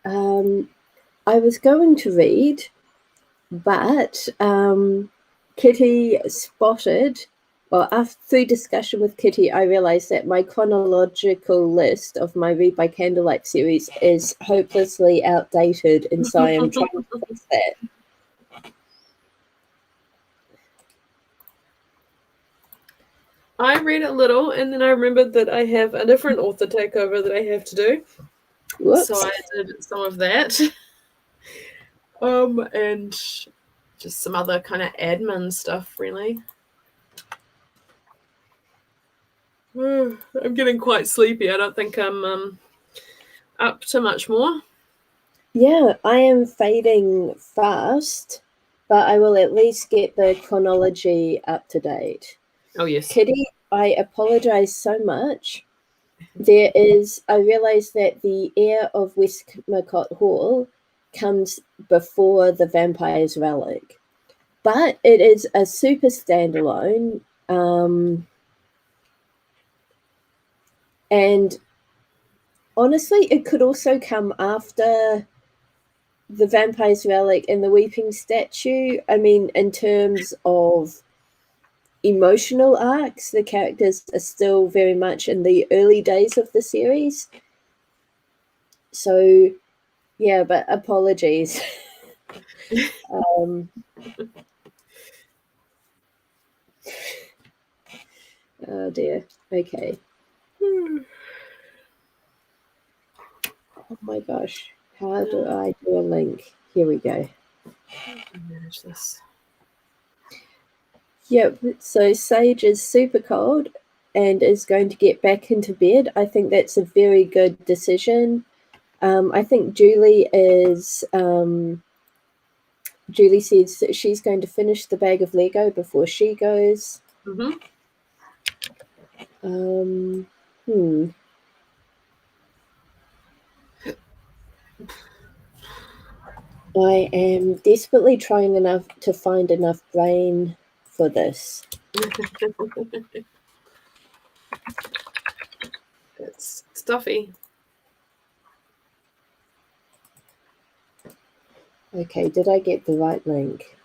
Speaker 1: I was going to read, but Kitty spotted, well, after through discussion with Kitty, I realized that my chronological list of my Read by Candlelight series is hopelessly outdated, and so I am trying to fix that.
Speaker 2: I read a little, and then I remembered that I have a different author takeover that I have to do.
Speaker 1: Whoops.
Speaker 2: So I did some of that. And just some other kind of admin stuff, really. I'm getting quite sleepy. I don't think I'm up to much more.
Speaker 1: Yeah, I am fading fast, but I will at least get the chronology up to date.
Speaker 2: Oh, yes.
Speaker 1: Kitty, I apologize so much. I realize that the heir of Westmacott Hall comes before the Vampire's Relic, but it is a super standalone. And honestly, it could also come after the Vampire's Relic and the Weeping Statue. I mean, in terms of emotional arcs, the characters are still very much in the early days of the series. So, yeah, but apologies. Oh dear. Okay. Oh my gosh. How do I do a link? Here we go.
Speaker 2: Manage this.
Speaker 1: Yep. So Sage is super cold and is going to get back into bed. I think that's a very good decision. I think Julie is. Julie says that she's going to finish the bag of Lego before she goes. I am desperately trying to find enough brain for this.
Speaker 2: It's stuffy.
Speaker 1: Okay, did I get the right link?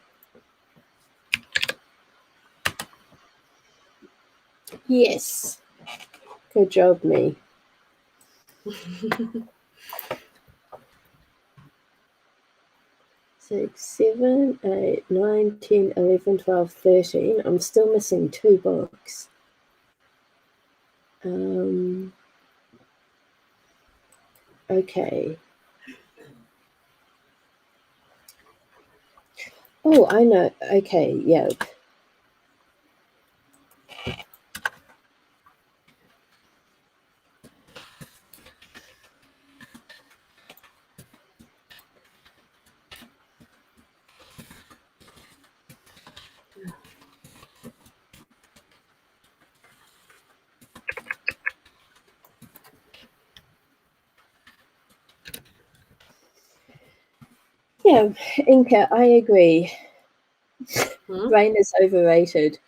Speaker 1: Yes. Good job, me. 6, 7, 8, 9, 10, 11, 12, 13. I'm still missing 2 books. Okay. Oh, I know. Okay, yeah. Yeah, Inka, I agree. Brain is overrated.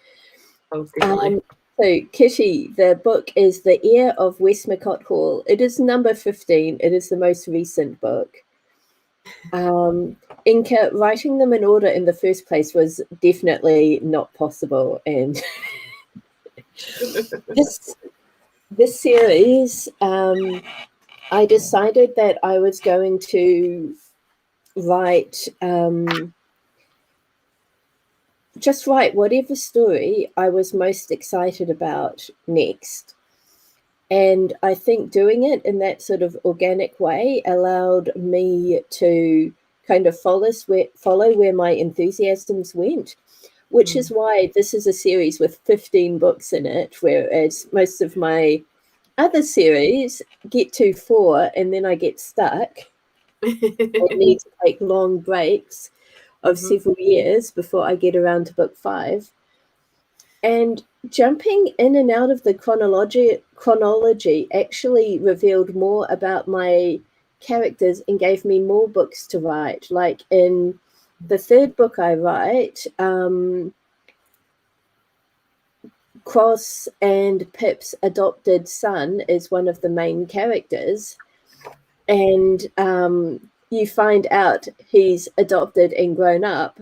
Speaker 2: Oh, definitely.
Speaker 1: So, Kitty, the book is The Heir of Westmacott Hall. It is number 15. It is the most recent book. Inka, writing them in order in the first place was definitely not possible. And this series, I decided that I was going to write, just write whatever story I was most excited about next. And I think doing it in that sort of organic way allowed me to kind of follow where my enthusiasms went, which is why this is a series with 15 books in it, whereas most of my other series get to 4 and then I get stuck. I need to take long breaks of several years before I get around to book 5. And jumping in and out of the chronology actually revealed more about my characters and gave me more books to write. Like in the 3rd book I write, Cross and Pip's adopted son is one of the main characters. And you find out he's adopted and grown up.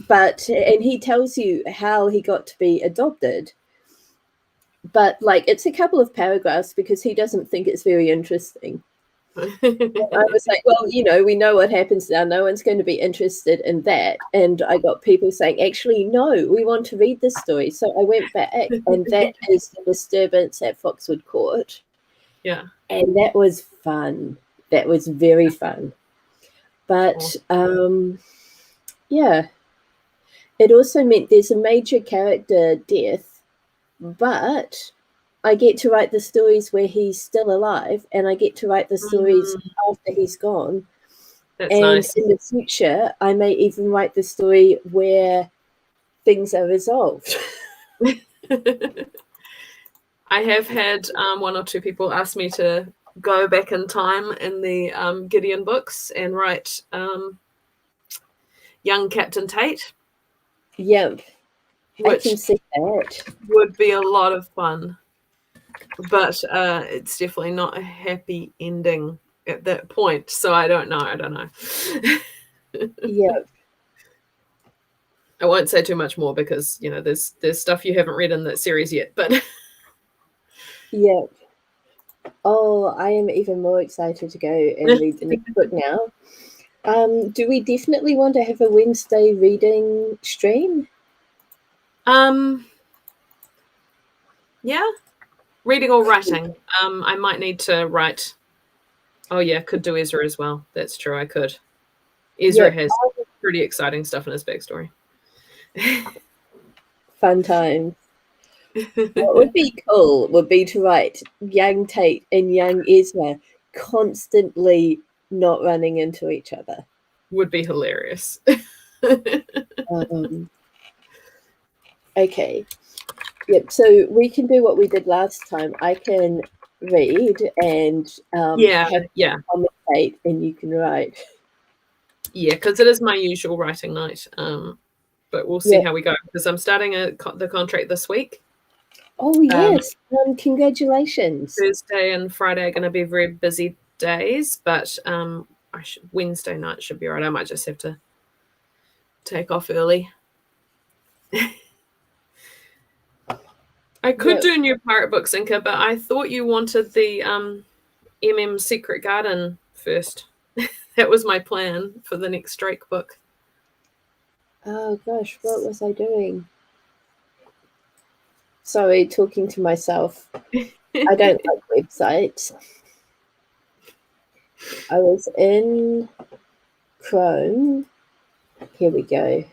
Speaker 1: And he tells you how he got to be adopted. But like, it's a couple of paragraphs because he doesn't think it's very interesting. I was like, well, we know what happens now. No one's going to be interested in that. And I got people saying, actually, no, we want to read this story. So I went back, and that is The Disturbance at Foxwood Court.
Speaker 2: Yeah.
Speaker 1: And that was fun. That was very fun. But yeah. It also meant there's a major character death, but I get to write the stories where he's still alive, and I get to write the stories after he's gone.
Speaker 2: That's
Speaker 1: and
Speaker 2: nice.
Speaker 1: In the future, I may even write the story where things are resolved.
Speaker 2: I have had 1 or 2 people ask me to go back in time in the Gideon books and write young Captain Tate.
Speaker 1: Yep,
Speaker 2: which
Speaker 1: I can see that.
Speaker 2: Would be a lot of fun, but it's definitely not a happy ending at that point. So I don't know.
Speaker 1: Yep.
Speaker 2: I won't say too much more because there's stuff you haven't read in that series yet. But
Speaker 1: yep. Oh, I am even more excited to go and read the next book now. Do we definitely want to have a Wednesday reading stream?
Speaker 2: Yeah, reading or writing. I might need to write. Oh yeah, could do Ezra as well. That's true. I could. Ezra has pretty exciting stuff in his backstory.
Speaker 1: Fun times. What would be cool would be to write young Tate and young Ezra constantly not running into each other.
Speaker 2: Would be hilarious.
Speaker 1: Okay. Yep. So we can do what we did last time. I can read and commentate, and you can write.
Speaker 2: Yeah, because it is my usual writing night. But we'll see how we go because I'm starting the contract this week.
Speaker 1: Oh yes! Congratulations.
Speaker 2: Thursday and Friday are going to be very busy days, but Wednesday night should be right. I might just have to take off early. I could do new pirate books, Inka, but I thought you wanted the MM Secret Garden first. That was my plan for the next Drake book.
Speaker 1: Oh gosh, what was I doing? Sorry, talking to myself. I don't like websites. I was in Chrome. Here we go.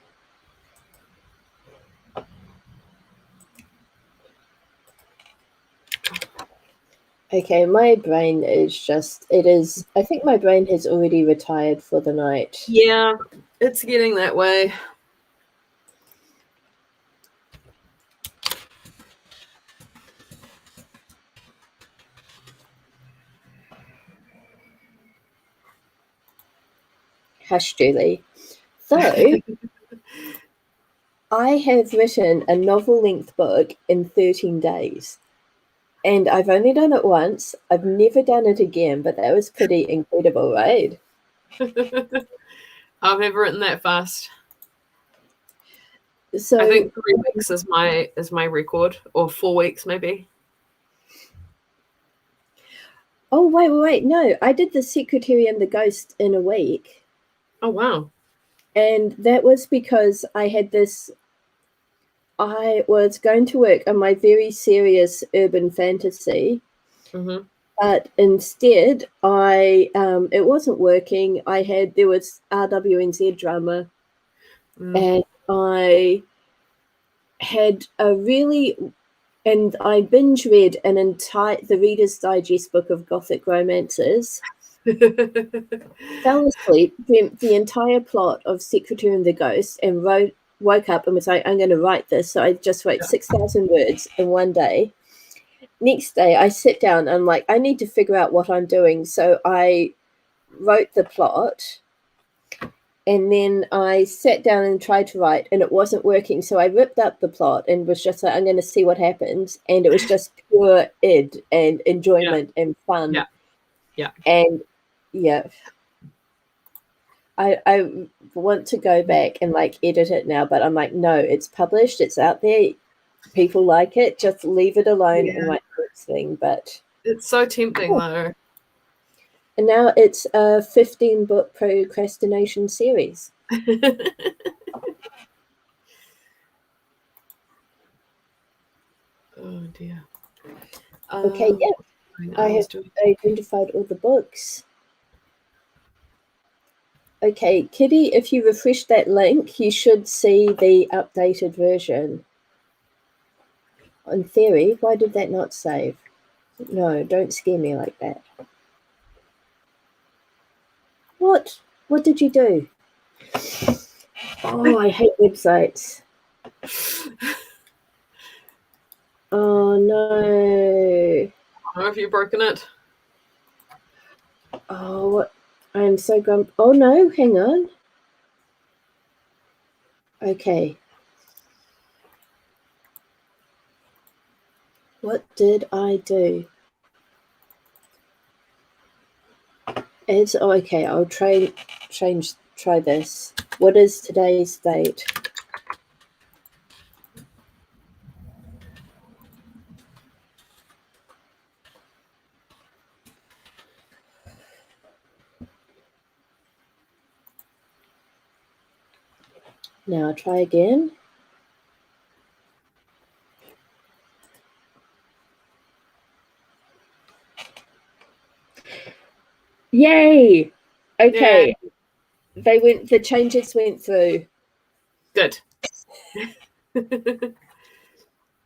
Speaker 1: Okay, my brain is just, I think my brain has already retired for the night.
Speaker 2: Yeah, it's getting that way.
Speaker 1: Hush, Julie. So, I have written a novel-length book in 13 days. And I've only done it once. I've never done it again, but that was pretty incredible, right?
Speaker 2: I've never written that fast.
Speaker 1: So
Speaker 2: I think 3 weeks is my record, or 4 weeks maybe.
Speaker 1: Oh, wait. No, I did the Secretary and the Ghost in a week.
Speaker 2: Oh, wow.
Speaker 1: And that was because I was going to work on my very serious urban fantasy, but instead it wasn't working. There was RWNZ drama, and I had and I binge read the Reader's Digest book of Gothic romances. Fell asleep, dreamt the entire plot of Secretary and the Ghost, and woke up and was like, I'm going to write this. So I just wrote 6,000 words in one day. Next day, I sit down and I'm like, I need to figure out what I'm doing. So I wrote the plot, and then I sat down and tried to write, and it wasn't working. So I ripped up the plot and was just like, I'm going to see what happens. And it was just pure id and enjoyment and fun.
Speaker 2: Yeah.
Speaker 1: And yeah. I want to go back and like edit it now, but I'm like, no, it's published, it's out there, people like it, just leave it alone and write the next thing. But
Speaker 2: it's so tempting though.
Speaker 1: And now it's a 15-book procrastination series.
Speaker 2: Oh dear.
Speaker 1: Okay, I have identified all the books. Okay, Kitty, if you refresh that link, you should see the updated version. In theory, why did that not save? No, don't scare me like that. What? What did you do? Oh, I hate websites. Oh, no.
Speaker 2: Oh, have you broken it?
Speaker 1: Oh, I'm so grumpy. Oh, no, hang on. Okay. What did I do? Okay. I'll try this. What is today's date? Now I'll try again. Yay! Okay. Yay. The changes went through.
Speaker 2: Good.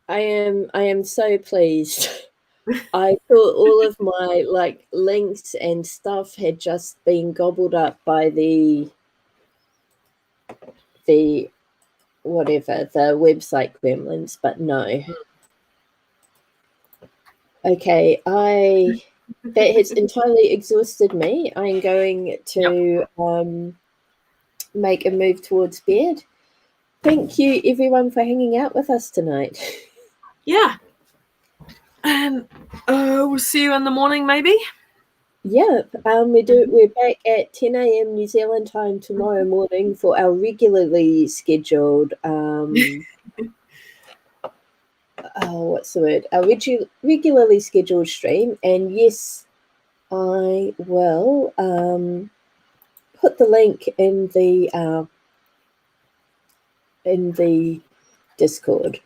Speaker 1: I am so pleased. I thought all of my links and stuff had just been gobbled up by the website gremlins, but no. Okay, that has entirely exhausted me. I'm going to make a move towards bed. Thank you, everyone, for hanging out with us tonight.
Speaker 2: Yeah. And we'll see you in the morning, maybe.
Speaker 1: Yep. We're back at 10 a.m. New Zealand time tomorrow morning for our regularly scheduled what's the word? Our regularly scheduled stream. And yes, I will put the link in the Discord.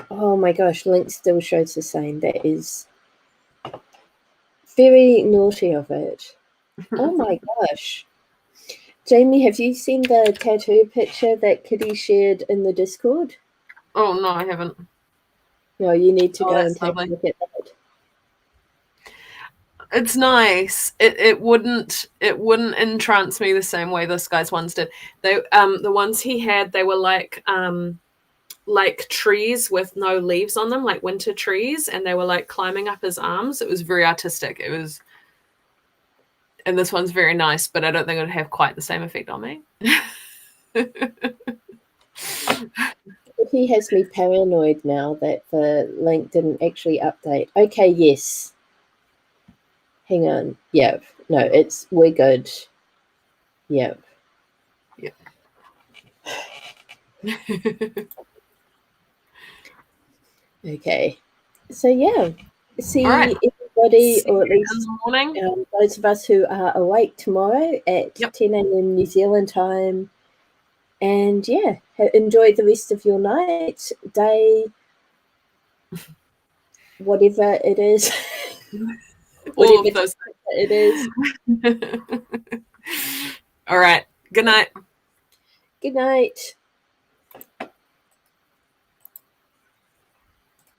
Speaker 1: Oh my gosh, link still shows the same. That is very naughty of it. Oh my gosh. Jamie, have you seen the tattoo picture that Kitty shared in the Discord?
Speaker 2: Oh no, I haven't.
Speaker 1: No, you need to go and take a look at that.
Speaker 2: It's nice. It wouldn't entrance me the same way this guy's ones did. They the ones he had, they were like trees with no leaves on them, like winter trees, and they were like climbing up his arms. It was very artistic. And this one's very nice, but I don't think it would have quite the same effect on me.
Speaker 1: He has me paranoid now that the link didn't actually update. Okay, yes. Hang on. Yep. No, we're good. Yep.
Speaker 2: Yep.
Speaker 1: Okay. So yeah, see
Speaker 2: All right.
Speaker 1: everybody,
Speaker 2: See
Speaker 1: or at
Speaker 2: you in
Speaker 1: least
Speaker 2: the morning.
Speaker 1: those of us who are awake tomorrow at
Speaker 2: Yep.
Speaker 1: 10 a.m. New Zealand time. And yeah, enjoy the rest of your night, day, whatever it is.
Speaker 2: All of those.
Speaker 1: It is.
Speaker 2: All right. Good night.
Speaker 1: Good night.